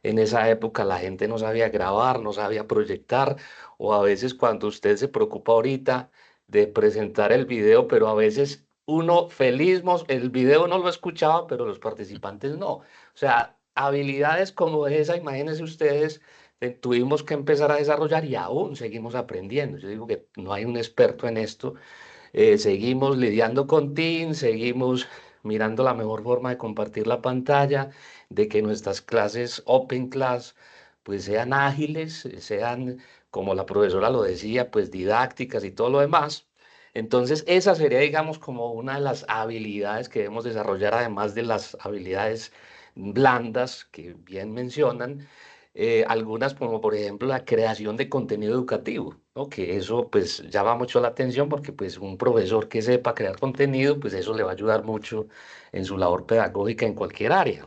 en esa época. La gente no sabía grabar, no sabía proyectar, o a veces cuando usted se preocupa ahorita de presentar el video, pero a veces uno feliz, el video no lo escuchaba, pero los participantes no. O sea, habilidades como esa, imagínense ustedes tuvimos que empezar a desarrollar y aún seguimos aprendiendo. Yo digo que no hay un experto en esto. Seguimos lidiando con Teams, seguimos mirando la mejor forma de compartir la pantalla, de que nuestras clases Open Class pues sean ágiles, sean, como la profesora lo decía, pues didácticas y todo lo demás. Entonces, esa sería, digamos, como una de las habilidades que debemos desarrollar, además de las habilidades blandas que bien mencionan, algunas como por ejemplo la creación de contenido educativo, ¿no? Que eso pues llama mucho la atención porque pues un profesor que sepa crear contenido, pues eso le va a ayudar mucho en su labor pedagógica en cualquier área.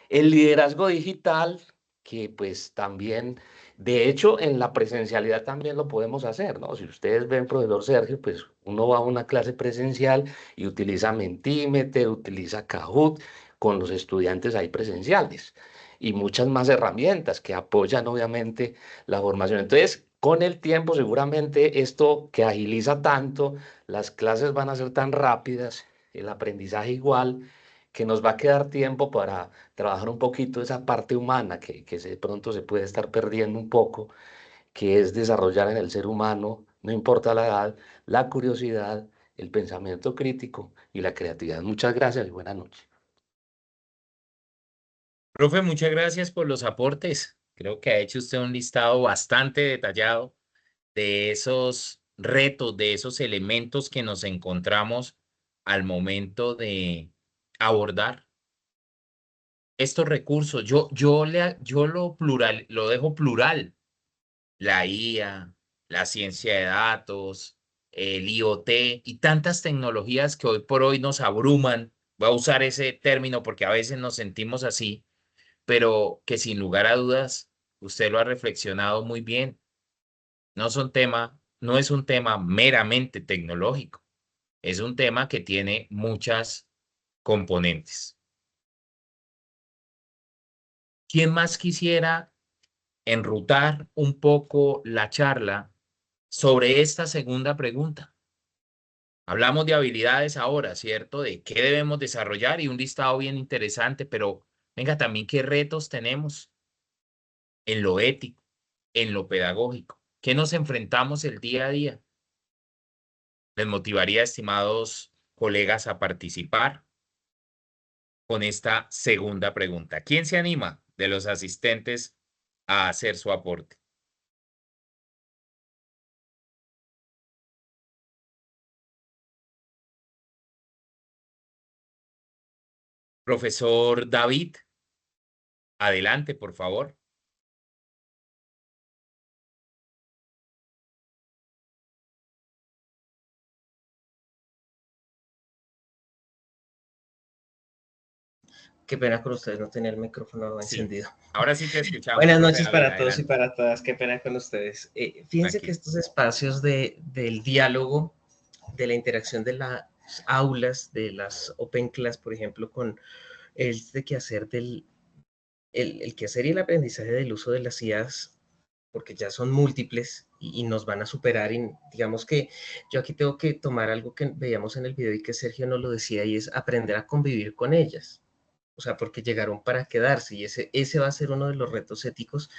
El liderazgo digital, que pues también, de hecho en la presencialidad también lo podemos hacer, ¿no? Si ustedes ven, profesor Sergio, pues uno va a una clase presencial y utiliza Mentimeter, utiliza Kahoot con los estudiantes ahí presenciales y muchas más herramientas que apoyan obviamente la formación. Entonces, con el tiempo seguramente esto que agiliza tanto, las clases van a ser tan rápidas, el aprendizaje igual, que nos va a quedar tiempo para trabajar un poquito esa parte humana que de pronto se puede estar perdiendo un poco, que es desarrollar en el ser humano, no importa la edad, la curiosidad, el pensamiento crítico y la creatividad. Muchas gracias y buenas noches. Profe, muchas gracias por los aportes. Creo que ha hecho usted un listado bastante detallado de esos retos, de esos elementos que nos encontramos al momento de abordar estos recursos. Yo lo dejo plural. La IA, la ciencia de datos, el IoT y tantas tecnologías que hoy por hoy nos abruman. Voy a usar ese término porque a veces nos sentimos así, pero que sin lugar a dudas, usted lo ha reflexionado muy bien. No es un tema meramente tecnológico, es un tema que tiene muchas componentes. ¿Quién más quisiera enrutar un poco la charla sobre esta segunda pregunta? Hablamos de habilidades ahora, ¿cierto? De qué debemos desarrollar y un listado bien interesante, pero venga, también qué retos tenemos en lo ético, en lo pedagógico, qué nos enfrentamos el día a día. Les motivaría, estimados colegas, a participar con esta segunda pregunta. ¿Quién se anima de los asistentes a hacer su aporte? Profesor David, adelante, por favor. Qué pena con ustedes, no tenía el micrófono Sí, encendido. ahora sí te escuchamos. Buenas Profe noches David, para todos y adelante. para todas, qué pena con ustedes. Fíjense que Tranquilo. estos espacios del diálogo, de la interacción de las aulas, de las Open Class, por ejemplo, con el quehacer el quehacer y el aprendizaje del uso de las IAs, porque ya son múltiples y nos van a superar. Y digamos que yo aquí tengo que tomar algo que veíamos en el video y que Sergio nos lo decía, y es aprender a convivir con ellas. O sea, porque llegaron para quedarse y ese va a ser uno de los retos éticos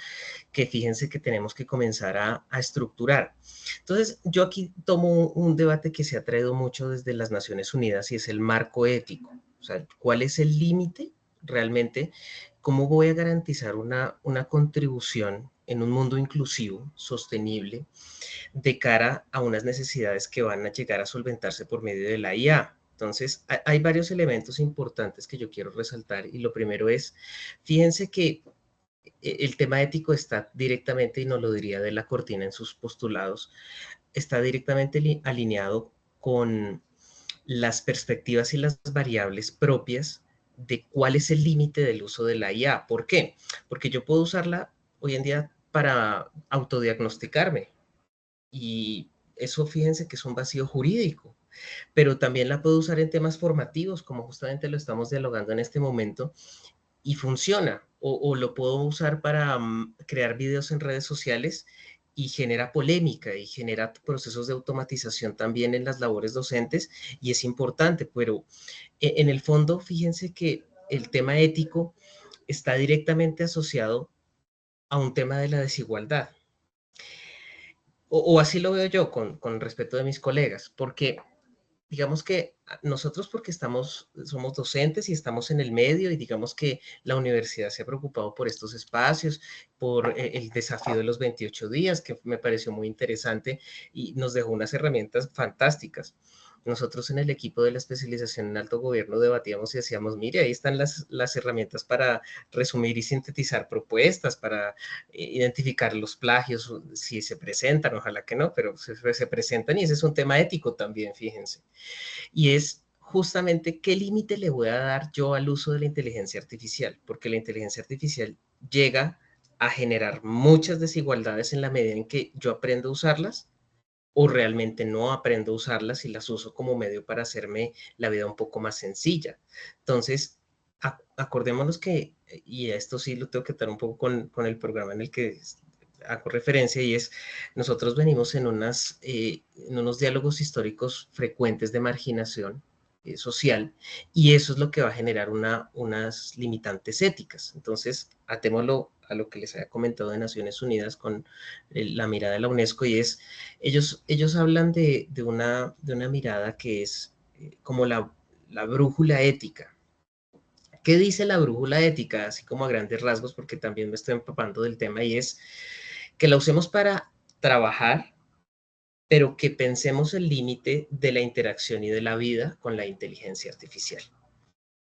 que fíjense que tenemos que comenzar a estructurar. Entonces, yo aquí tomo un debate que se ha traído mucho desde las Naciones Unidas y es el marco ético. O sea, ¿cuál es el límite realmente? ¿Cómo voy a garantizar una contribución en un mundo inclusivo, sostenible, de cara a unas necesidades que van a llegar a solventarse por medio de la IA? Entonces, hay varios elementos importantes que yo quiero resaltar y lo primero es, fíjense que el tema ético está directamente, y nos lo diría de la Cortina en sus postulados, está directamente alineado con las perspectivas y las variables propias de cuál es el límite del uso de la IA. ¿Por qué? Porque yo puedo usarla hoy en día para autodiagnosticarme y eso fíjense que es un vacío jurídico, pero también la puedo usar en temas formativos, como justamente lo estamos dialogando en este momento, y funciona. O lo puedo usar para crear videos en redes sociales y genera polémica y genera procesos de automatización también en las labores docentes y es importante, pero en el fondo fíjense que el tema ético está directamente asociado a un tema de la desigualdad. O así lo veo yo con respecto de mis colegas, porque digamos que nosotros porque somos docentes y estamos en el medio y digamos que la universidad se ha preocupado por estos espacios, por el desafío de los 28 días, que me pareció muy interesante y nos dejó unas herramientas fantásticas. Nosotros en el equipo de la especialización en alto gobierno debatíamos y decíamos, mire, ahí están las herramientas para resumir y sintetizar propuestas, para identificar los plagios, si se presentan, ojalá que no, pero se presentan y ese es un tema ético también, fíjense. Y es justamente qué límite le voy a dar yo al uso de la inteligencia artificial, porque la inteligencia artificial llega a generar muchas desigualdades en la medida en que yo aprendo a usarlas o realmente no aprendo a usarlas y las uso como medio para hacerme la vida un poco más sencilla. Entonces, acordémonos que, y esto sí lo tengo que estar un poco con el programa en el que hago referencia, y es, nosotros venimos en unos diálogos históricos frecuentes de marginación, social, y eso es lo que va a generar unas limitantes éticas. Entonces, atémoslo a lo que les había comentado de Naciones Unidas con la mirada de la UNESCO, y es, ellos hablan de una mirada que es como la brújula ética. ¿Qué dice la brújula ética? Así como a grandes rasgos, porque también me estoy empapando del tema, y es que la usemos para trabajar, pero que pensemos el límite de la interacción y de la vida con la inteligencia artificial.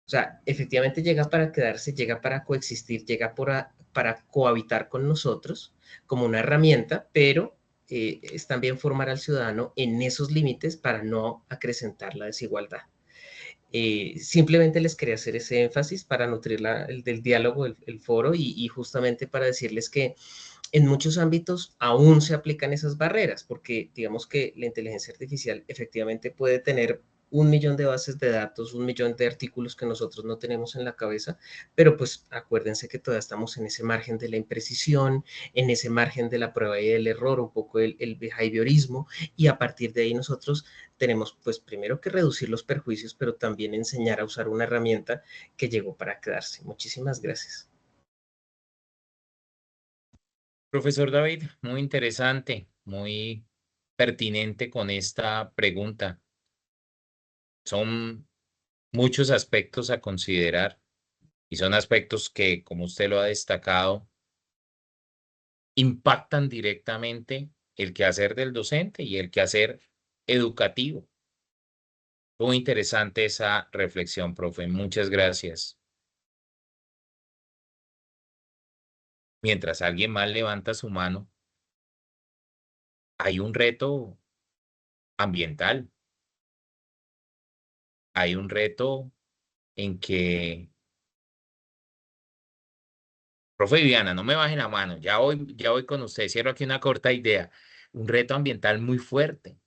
O sea, efectivamente llega para quedarse, llega para coexistir, llega para cohabitar con nosotros como una herramienta, pero es también formar al ciudadano en esos límites para no acrecentar la desigualdad. Simplemente les quería hacer ese énfasis para nutrir del diálogo, el foro, y justamente para decirles que en muchos ámbitos aún se aplican esas barreras, porque digamos que la inteligencia artificial efectivamente puede tener 1.000.000 de bases de datos, 1.000.000 de artículos que nosotros no tenemos en la cabeza, pero pues acuérdense que todavía estamos en ese margen de la imprecisión, en ese margen de la prueba y del error, un poco el behaviorismo, y a partir de ahí nosotros tenemos pues primero que reducir los perjuicios, pero también enseñar a usar una herramienta que llegó para quedarse. Muchísimas gracias. Profesor David, muy interesante, muy pertinente con esta pregunta. Son muchos aspectos a considerar y son aspectos que, como usted lo ha destacado, impactan directamente el quehacer del docente y el quehacer educativo. Muy interesante esa reflexión, profe. Muchas gracias. Mientras alguien más levanta su mano, hay un reto ambiental. Hay un reto en que, profe Viviana, no me baje la mano, ya voy con usted, cierro aquí una corta idea. Un reto ambiental muy fuerte.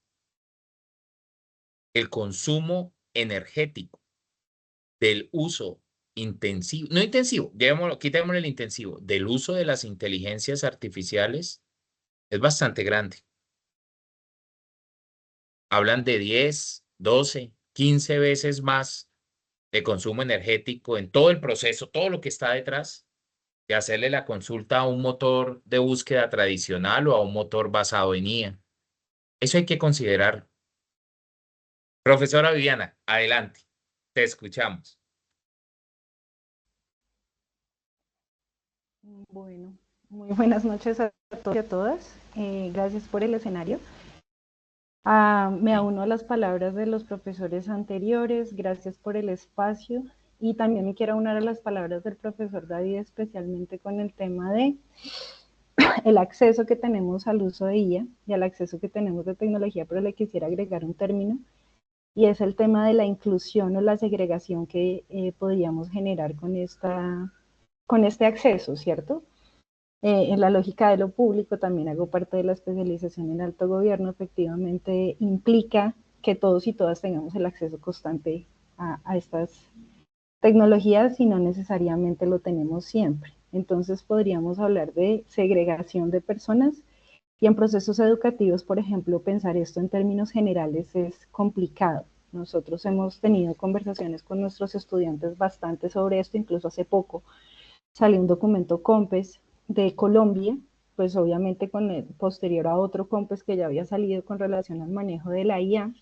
El consumo energético del uso intensivo, no intensivo, quitémosle el intensivo, del uso de las inteligencias artificiales es bastante grande. Hablan de 10, 12, 15 veces más de consumo energético en todo el proceso, todo lo que está detrás, de hacerle la consulta a un motor de búsqueda tradicional o a un motor basado en IA. Eso hay que considerar. Profesora Viviana, adelante, te escuchamos. Bueno, muy buenas noches a todos y a todas. Gracias por el escenario. Me uno a las palabras de los profesores anteriores. Gracias por el espacio. Y también me quiero unir a las palabras del profesor David, especialmente con el tema de el acceso que tenemos al uso de IA y al acceso que tenemos de tecnología, pero le quisiera agregar un término, y es el tema de la inclusión o la segregación que podríamos generar con este acceso, ¿cierto? En la lógica de lo público, también hago parte de la especialización en alto gobierno, efectivamente implica que todos y todas tengamos el acceso constante a estas tecnologías y no necesariamente lo tenemos siempre. Entonces podríamos hablar de segregación de personas, y en procesos educativos, por ejemplo, pensar esto en términos generales es complicado. Nosotros hemos tenido conversaciones con nuestros estudiantes bastante sobre esto, incluso hace poco salió un documento COMPES de Colombia, pues obviamente con el posterior a otro COMPES que ya había salido con relación al manejo de la IA.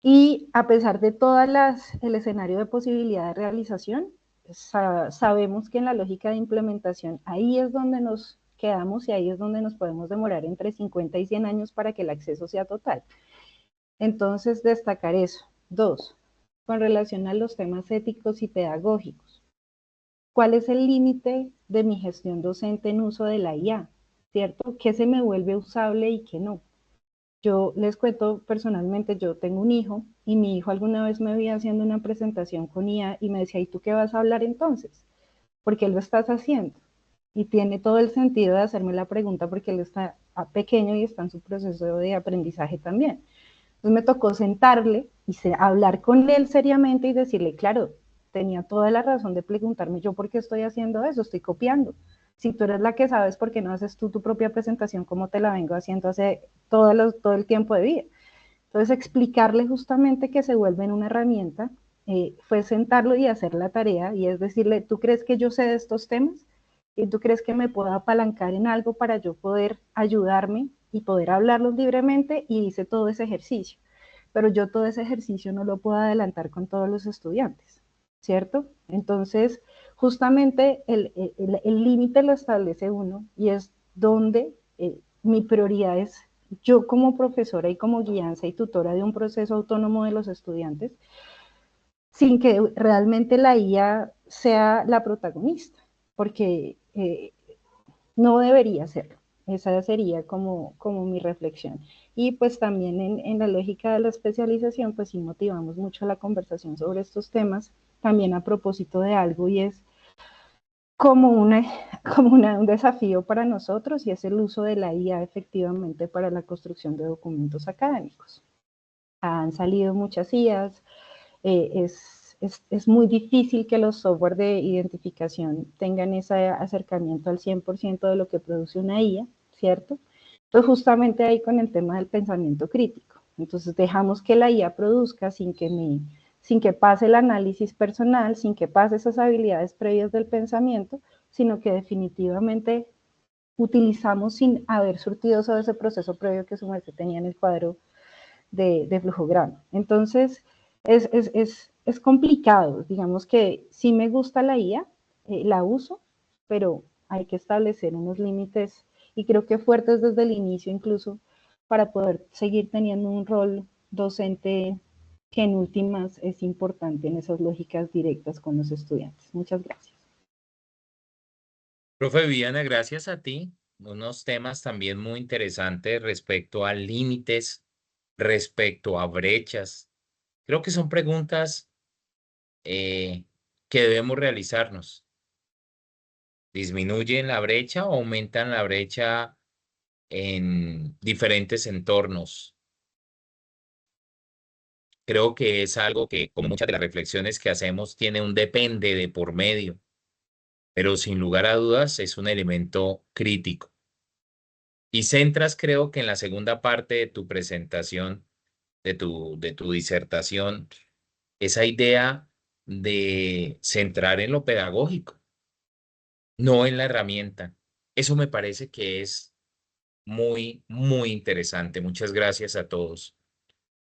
Y a pesar de todo el escenario de posibilidad de realización, sabemos que en la lógica de implementación ahí es donde nos quedamos y ahí es donde nos podemos demorar entre 50 y 100 años para que el acceso sea total. Entonces, destacar eso. 2, con relación a los temas éticos y pedagógicos. ¿Cuál es el límite de mi gestión docente en uso de la IA? ¿Cierto? ¿Qué se me vuelve usable y qué no? Yo les cuento personalmente, yo tengo un hijo y mi hijo alguna vez me veía haciendo una presentación con IA y me decía, ¿y tú qué vas a hablar entonces? ¿Por qué lo estás haciendo? Y tiene todo el sentido de hacerme la pregunta porque él está pequeño y está en su proceso de aprendizaje también. Entonces me tocó sentarle y hablar con él seriamente y decirle, claro, tenía toda la razón de preguntarme yo por qué estoy haciendo eso, estoy copiando. Si tú eres la que sabes, ¿por qué no haces tú tu propia presentación como te la vengo haciendo hace todo el tiempo de vida? Entonces, explicarle justamente que se vuelven una herramienta, fue sentarlo y hacer la tarea, y es decirle, ¿tú crees que yo sé de estos temas? ¿Y tú crees que me puedo apalancar en algo para yo poder ayudarme y poder hablarlos libremente? Y hice todo ese ejercicio. Pero yo todo ese ejercicio no lo puedo adelantar con todos los estudiantes, ¿cierto? Entonces, justamente el límite lo establece uno, y es donde mi prioridad es yo como profesora y como guianza y tutora de un proceso autónomo de los estudiantes, sin que realmente la IA sea la protagonista, porque no debería serlo. Esa sería como mi reflexión. Y pues también en la lógica de la especialización, pues sí motivamos mucho la conversación sobre estos temas, también a propósito de algo, y es como un desafío para nosotros, y es el uso de la IA efectivamente para la construcción de documentos académicos. Han salido muchas IAs, es muy difícil que los software de identificación tengan ese acercamiento al 100% de lo que produce una IA, ¿cierto? Entonces, justamente ahí con el tema del pensamiento crítico. Entonces, dejamos que la IA produzca sin que pase el análisis personal, sin que pase esas habilidades previas del pensamiento, sino que definitivamente utilizamos sin haber surtido todo ese proceso previo que su merced tenía en el cuadro de flujograma. Entonces, es complicado. Digamos que sí me gusta la IA, la uso, pero hay que establecer unos límites, y creo que fuertes desde el inicio incluso, para poder seguir teniendo un rol docente que en últimas es importante en esas lógicas directas con los estudiantes. Muchas gracias. Profe Viviana, gracias a ti. Unos temas también muy interesantes respecto a límites, respecto a brechas. Creo que son preguntas que debemos realizarnos. ¿Disminuyen la brecha o aumentan la brecha en diferentes entornos? Creo que es algo que, como muchas de las reflexiones que hacemos, tiene un depende de por medio, pero sin lugar a dudas es un elemento crítico. Y centras, creo que en la segunda parte de tu presentación, de tu disertación, esa idea de centrar en lo pedagógico, no en la herramienta. Eso me parece que es muy, muy interesante. Muchas gracias a todos.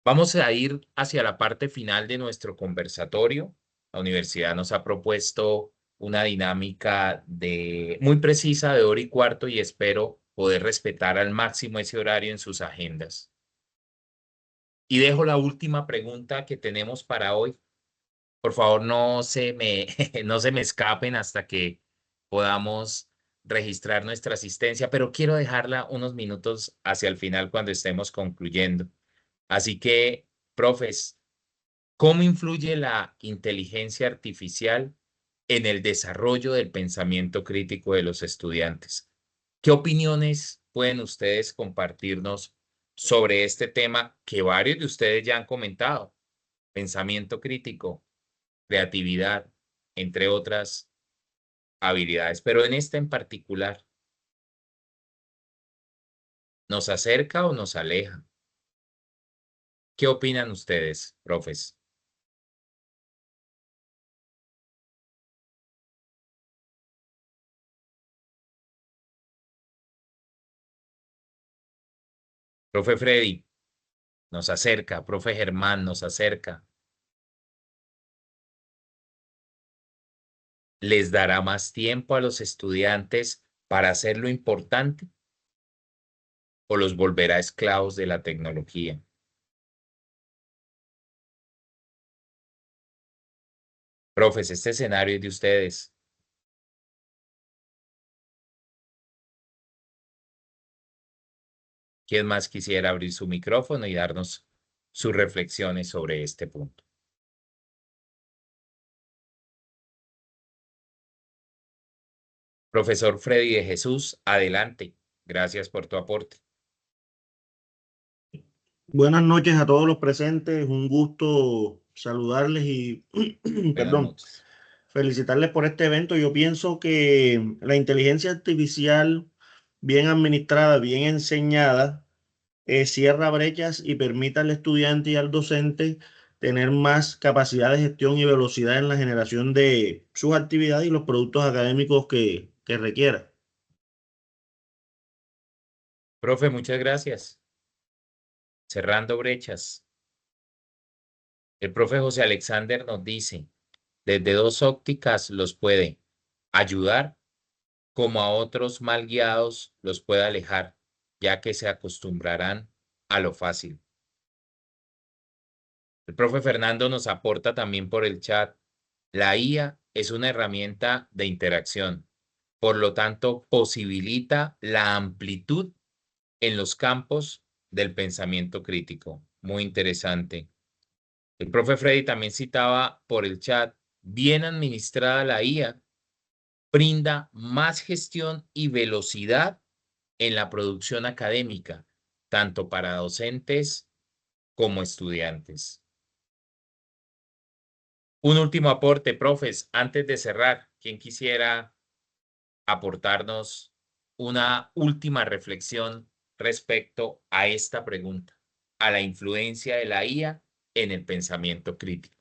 Vamos a ir hacia la parte final de nuestro conversatorio. La universidad nos ha propuesto una dinámica muy precisa de 1:15, y espero poder respetar al máximo ese horario en sus agendas. Y dejo la última pregunta que tenemos para hoy. Por favor, no se me escapen hasta que podamos registrar nuestra asistencia, pero quiero dejarla unos minutos hacia el final cuando estemos concluyendo. Así que, profes, ¿cómo influye la inteligencia artificial en el desarrollo del pensamiento crítico de los estudiantes? ¿Qué opiniones pueden ustedes compartirnos sobre este tema que varios de ustedes ya han comentado? Pensamiento crítico, creatividad, entre otras habilidades, pero en esta en particular, ¿nos acerca o nos aleja? ¿Qué opinan ustedes, profes? Profe Freddy, nos acerca. Profe Germán, nos acerca. ¿Les dará más tiempo a los estudiantes para hacer lo importante o los volverá esclavos de la tecnología? Profes, este escenario es de ustedes. ¿Quién más quisiera abrir su micrófono y darnos sus reflexiones sobre este punto? Profesor Freddy de Jesús, adelante. Gracias por tu aporte. Buenas noches a todos los presentes. Un gusto saludarles y perdón, felicitarles por este evento. Yo pienso que la inteligencia artificial bien administrada, bien enseñada, cierra brechas y permite al estudiante y al docente tener más capacidad de gestión y velocidad en la generación de sus actividades y los productos académicos que requiera. Profe, muchas gracias. Cerrando brechas. El profe José Alexander nos dice, desde dos ópticas los puede ayudar, como a otros mal guiados los puede alejar, ya que se acostumbrarán a lo fácil. El profe Fernando nos aporta también por el chat, la IA es una herramienta de interacción, por lo tanto posibilita la amplitud en los campos del pensamiento crítico. Muy interesante. El profe Freddy también citaba por el chat, bien administrada la IA, brinda más gestión y velocidad en la producción académica, tanto para docentes como estudiantes. Un último aporte, profes, antes de cerrar, ¿quién quisiera aportarnos una última reflexión respecto a esta pregunta, a la influencia de la IA en el pensamiento crítico?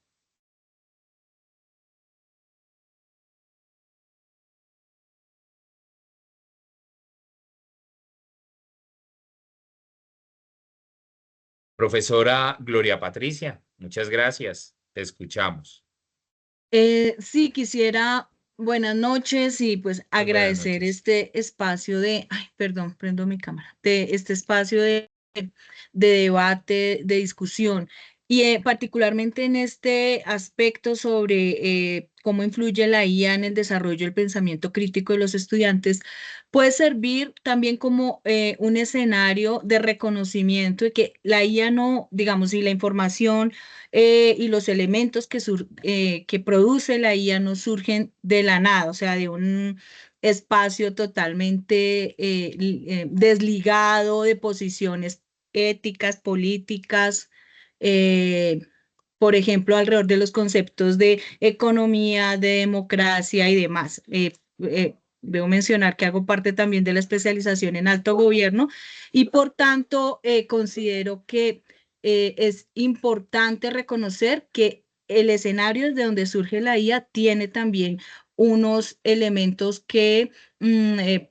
Profesora Gloria Patricia, muchas gracias. Te escuchamos. Sí, quisiera, buenas noches y pues agradecer este espacio perdón, prendo mi cámara, de este espacio de debate, de discusión. Y particularmente en este aspecto sobre cómo influye la IA en el desarrollo del pensamiento crítico de los estudiantes, puede servir también como un escenario de reconocimiento de que la IA no, digamos, si la información y los elementos que produce la IA no surgen de la nada, o sea, de un espacio totalmente desligado de posiciones éticas, políticas, eh, por ejemplo, alrededor de los conceptos de economía, de democracia y demás. Debo mencionar que hago parte también de la especialización en alto gobierno y por tanto considero que es importante reconocer que el escenario desde donde surge la IA tiene también unos elementos que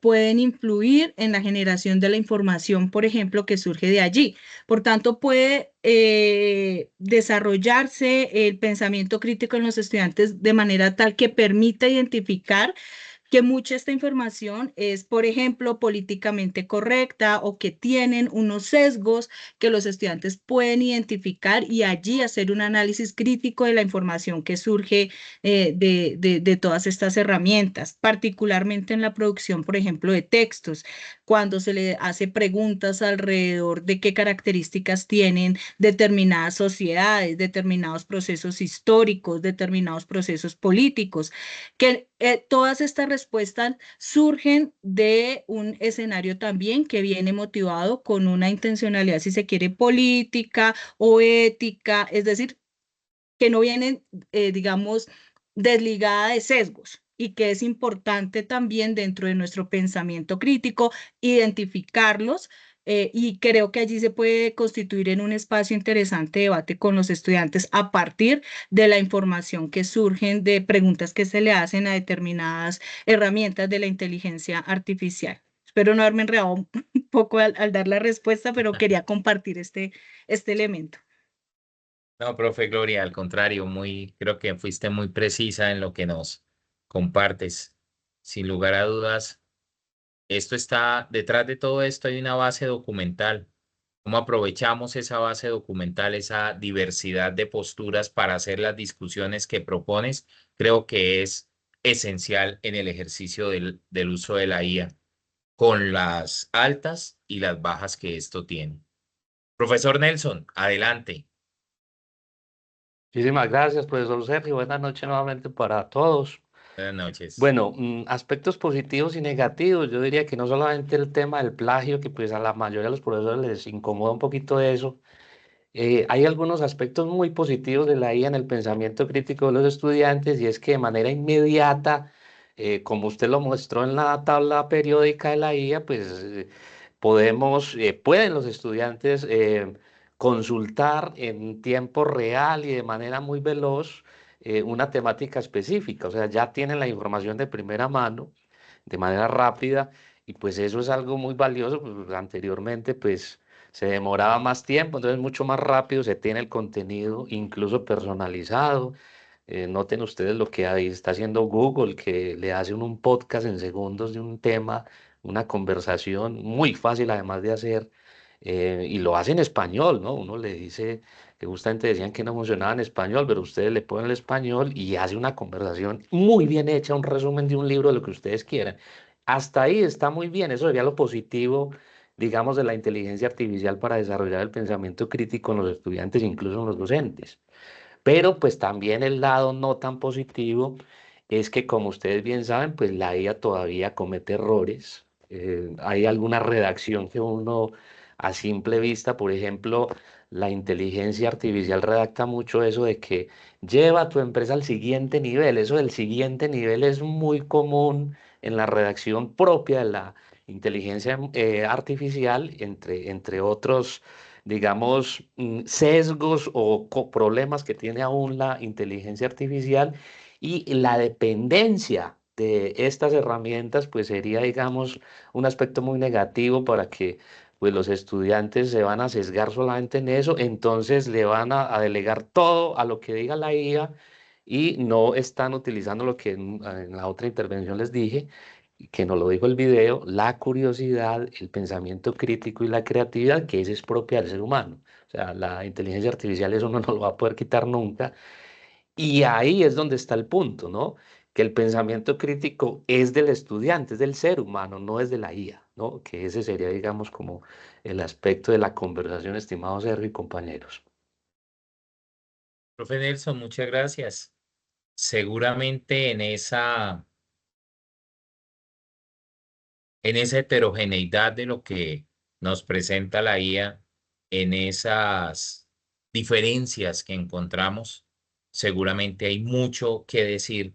pueden influir en la generación de la información, por ejemplo, que surge de allí. Por tanto, puede desarrollarse el pensamiento crítico en los estudiantes de manera tal que permita identificar que mucha esta información es, por ejemplo, políticamente correcta o que tienen unos sesgos que los estudiantes pueden identificar y allí hacer un análisis crítico de la información que surge de todas estas herramientas, particularmente en la producción, por ejemplo, de textos, cuando se le hace preguntas alrededor de qué características tienen determinadas sociedades, determinados procesos históricos, determinados procesos políticos, que todas estas respuestas surgen de un escenario también que viene motivado con una intencionalidad, si se quiere, política o ética, es decir, que no vienen, digamos, desligada de sesgos y que es importante también dentro de nuestro pensamiento crítico identificarlos y creo que allí se puede constituir en un espacio interesante de debate con los estudiantes a partir de la información que surgen de preguntas que se le hacen a determinadas herramientas de la inteligencia artificial. Espero no haberme enredado un poco al dar la respuesta, pero quería compartir este elemento. No, profe Gloria, al contrario, creo que fuiste muy precisa en lo que nos compartes. Sin lugar a dudas, detrás de todo esto hay una base documental. ¿Cómo aprovechamos esa base documental, esa diversidad de posturas para hacer las discusiones que propones? Creo que es esencial en el ejercicio del uso de la IA, con las altas y las bajas que esto tiene. Profesor Nelson, adelante. Muchísimas gracias, profesor Sergio. Buenas noches nuevamente para todos. Buenas noches. Bueno, aspectos positivos y negativos. Yo diría que no solamente el tema del plagio, que pues a la mayoría de los profesores les incomoda un poquito eso. Hay algunos aspectos muy positivos de la IA en el pensamiento crítico de los estudiantes y es que de manera inmediata, como usted lo mostró en la tabla periódica de la IA, pues pueden los estudiantes consultar en tiempo real y de manera muy veloz una temática específica. O sea, ya tienen la información de primera mano, de manera rápida, y pues eso es algo muy valioso. Pues, anteriormente, pues se demoraba más tiempo, entonces mucho más rápido se tiene el contenido, incluso personalizado. Noten ustedes lo que ahí está haciendo Google, que le hace un podcast en segundos de un tema, una conversación muy fácil además de hacer, y lo hace en español, ¿no? Uno le dice que justamente decían que no funcionaba en español, pero ustedes le ponen el español y hace una conversación muy bien hecha, un resumen de un libro de lo que ustedes quieran. Hasta ahí está muy bien, eso sería lo positivo, digamos, de la inteligencia artificial para desarrollar el pensamiento crítico en los estudiantes, incluso en los docentes. Pero pues también el lado no tan positivo es que, como ustedes bien saben, pues la IA todavía comete errores. Hay alguna redacción que uno a simple vista, por ejemplo, la inteligencia artificial redacta mucho eso de que lleva a tu empresa al siguiente nivel. Eso del siguiente nivel es muy común en la redacción propia de la inteligencia artificial, entre otros, digamos, sesgos o problemas que tiene aún la inteligencia artificial, y la dependencia de estas herramientas, pues sería, digamos, un aspecto muy negativo para que pues los estudiantes se van a sesgar solamente en eso, entonces le van a delegar todo a lo que diga la IA y no están utilizando lo que en la otra intervención les dije, que nos lo dijo el video, la curiosidad, el pensamiento crítico y la creatividad, que esa es propia del ser humano. O sea, la inteligencia artificial eso no nos lo va a poder quitar nunca. Y ahí es donde está el punto, ¿no? Que el pensamiento crítico es del estudiante, es del ser humano, no es de la IA, ¿no? Que ese sería, digamos, como el aspecto de la conversación, estimado Sergio y compañeros. Profe Nelson, muchas gracias. Seguramente en esa heterogeneidad de lo que nos presenta la IA, en esas diferencias que encontramos, seguramente hay mucho que decir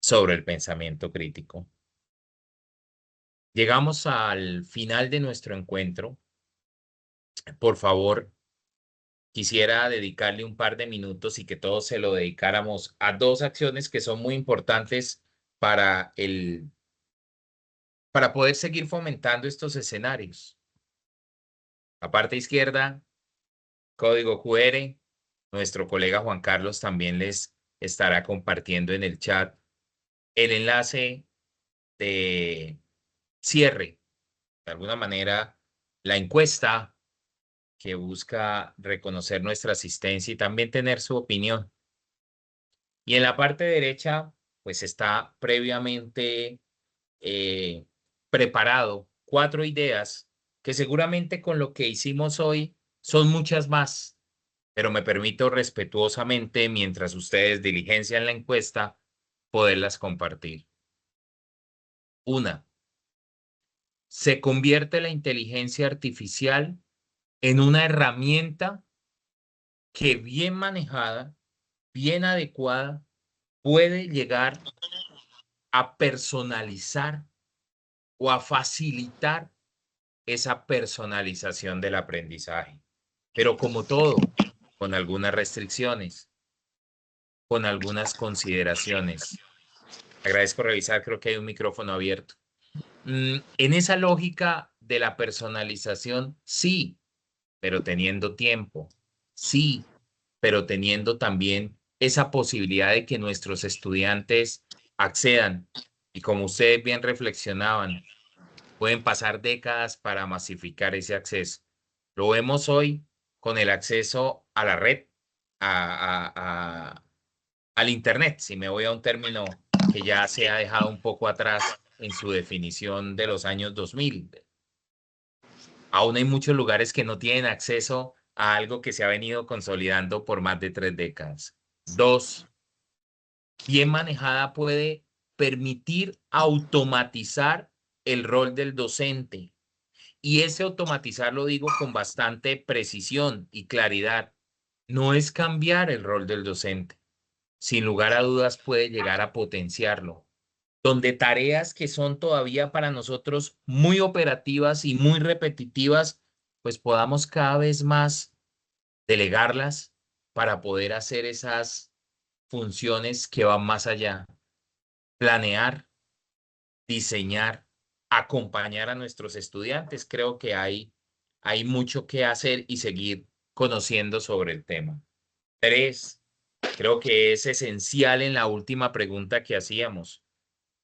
sobre el pensamiento crítico. Llegamos al final de nuestro encuentro. Por favor, quisiera dedicarle un par de minutos y que todos se lo dedicáramos a dos acciones que son muy importantes para para poder seguir fomentando estos escenarios. La parte izquierda, código QR. Nuestro colega Juan Carlos también les estará compartiendo en el chat el enlace de cierre, de alguna manera, la encuesta que busca reconocer nuestra asistencia y también tener su opinión. Y en la parte derecha, pues está previamente preparado 4 ideas que seguramente con lo que hicimos hoy son muchas más, pero me permito respetuosamente, mientras ustedes diligencian la encuesta, poderlas compartir. 1. Se convierte la inteligencia artificial en una herramienta que, bien manejada, bien adecuada, puede llegar a personalizar o a facilitar esa personalización del aprendizaje. Pero como todo, con algunas restricciones, con algunas consideraciones. Agradezco revisar, creo que hay un micrófono abierto. En esa lógica de la personalización, sí, pero teniendo tiempo. Sí, pero teniendo también esa posibilidad de que nuestros estudiantes accedan. Y como ustedes bien reflexionaban, pueden pasar décadas para masificar ese acceso. Lo vemos hoy con el acceso a la red, al Internet, si me voy a un término que ya se ha dejado un poco atrás en su definición de los años 2000. Aún hay muchos lugares que no tienen acceso a algo que se ha venido consolidando por más de 3 décadas. 2, bien manejada puede permitir automatizar el rol del docente. Y ese automatizar lo digo con bastante precisión y claridad. No es cambiar el rol del docente. Sin lugar a dudas puede llegar a potenciarlo. donde tareas que son todavía para nosotros muy operativas y muy repetitivas, pues podamos cada vez más delegarlas para poder hacer esas funciones que van más allá. Planear, diseñar, acompañar a nuestros estudiantes. Creo que hay mucho que hacer y seguir conociendo sobre el tema. 3, creo que es esencial en la última pregunta que hacíamos.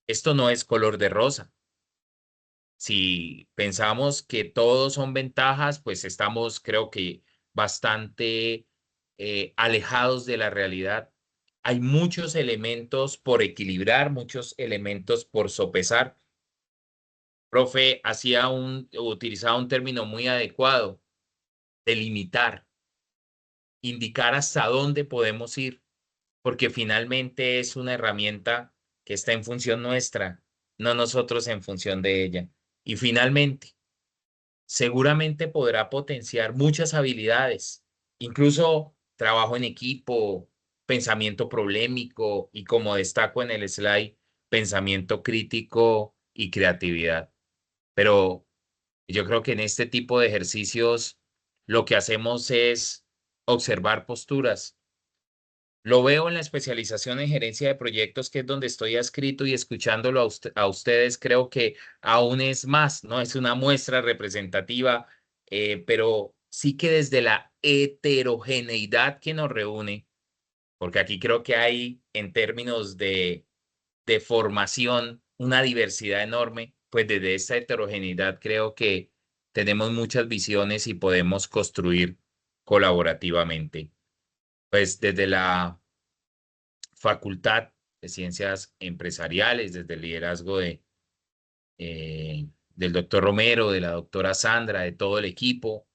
Esto no es color de rosa. Si pensamos que todos son ventajas, pues estamos, creo que, bastante alejados de la realidad. Hay muchos elementos por equilibrar, muchos elementos por sopesar. Profe, utilizaba un término muy adecuado, delimitar, indicar hasta dónde podemos ir, porque finalmente es una herramienta que está en función nuestra, no nosotros en función de ella. Y finalmente, seguramente podrá potenciar muchas habilidades, incluso trabajo en equipo, pensamiento problemático y, como destaco en el slide, pensamiento crítico y creatividad. Pero yo creo que en este tipo de ejercicios lo que hacemos es observar posturas. Lo veo en la especialización en gerencia de proyectos, que es donde estoy adscrito, y escuchándolo a ustedes, creo que aún es más, no es una muestra representativa, pero sí que desde la heterogeneidad que nos reúne, porque aquí creo que hay, en términos de formación, una diversidad enorme, pues desde esta heterogeneidad creo que tenemos muchas visiones y podemos construir colaborativamente. Pues desde la Facultad de Ciencias Empresariales, desde el liderazgo del doctor Romero, de la doctora Sandra, de todo el equipo,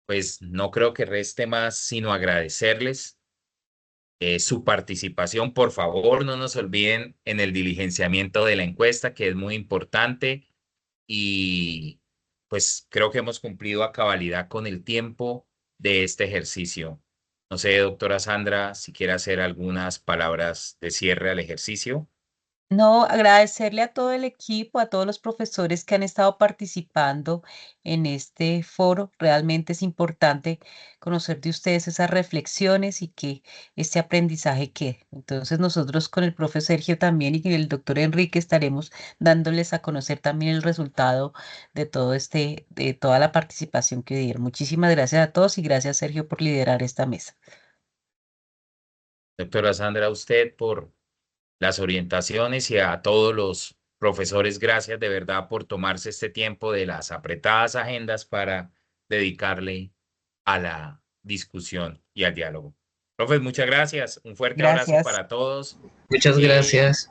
pues no creo que reste más sino agradecerles su participación. Por favor, no nos olviden en el diligenciamiento de la encuesta, que es muy importante, y pues creo que hemos cumplido a cabalidad con el tiempo de este ejercicio. No sé, doctora Sandra, si quiere hacer algunas palabras de cierre al ejercicio. No, agradecerle a todo el equipo, a todos los profesores que han estado participando en este foro. Realmente es importante conocer de ustedes esas reflexiones y que este aprendizaje quede. Entonces nosotros con el profe Sergio también y el doctor Enrique estaremos dándoles a conocer también el resultado de de toda la participación que dieron. Muchísimas gracias a todos y gracias, Sergio, por liderar esta mesa. Doctora Sandra, a usted por las orientaciones, y a todos los profesores, gracias de verdad por tomarse este tiempo de las apretadas agendas para dedicarle a la discusión y al diálogo. Profes, muchas gracias. Un fuerte abrazo para todos. Muchas gracias.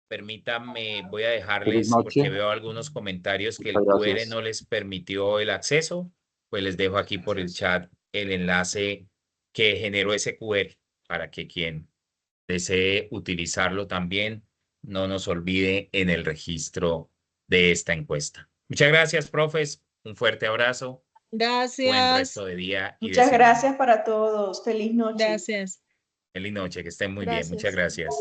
Permítanme, voy a dejarles, porque veo algunos comentarios que el QR no les permitió el acceso, pues les dejo aquí por el chat el enlace que generó ese QR para que quien desee utilizarlo también no nos olvide en el registro de esta encuesta. Muchas gracias, profes. Un fuerte abrazo. Gracias. Buen resto de día. Muchas gracias para todos. Feliz noche. Gracias. Feliz noche, que estén muy bien. Muchas gracias.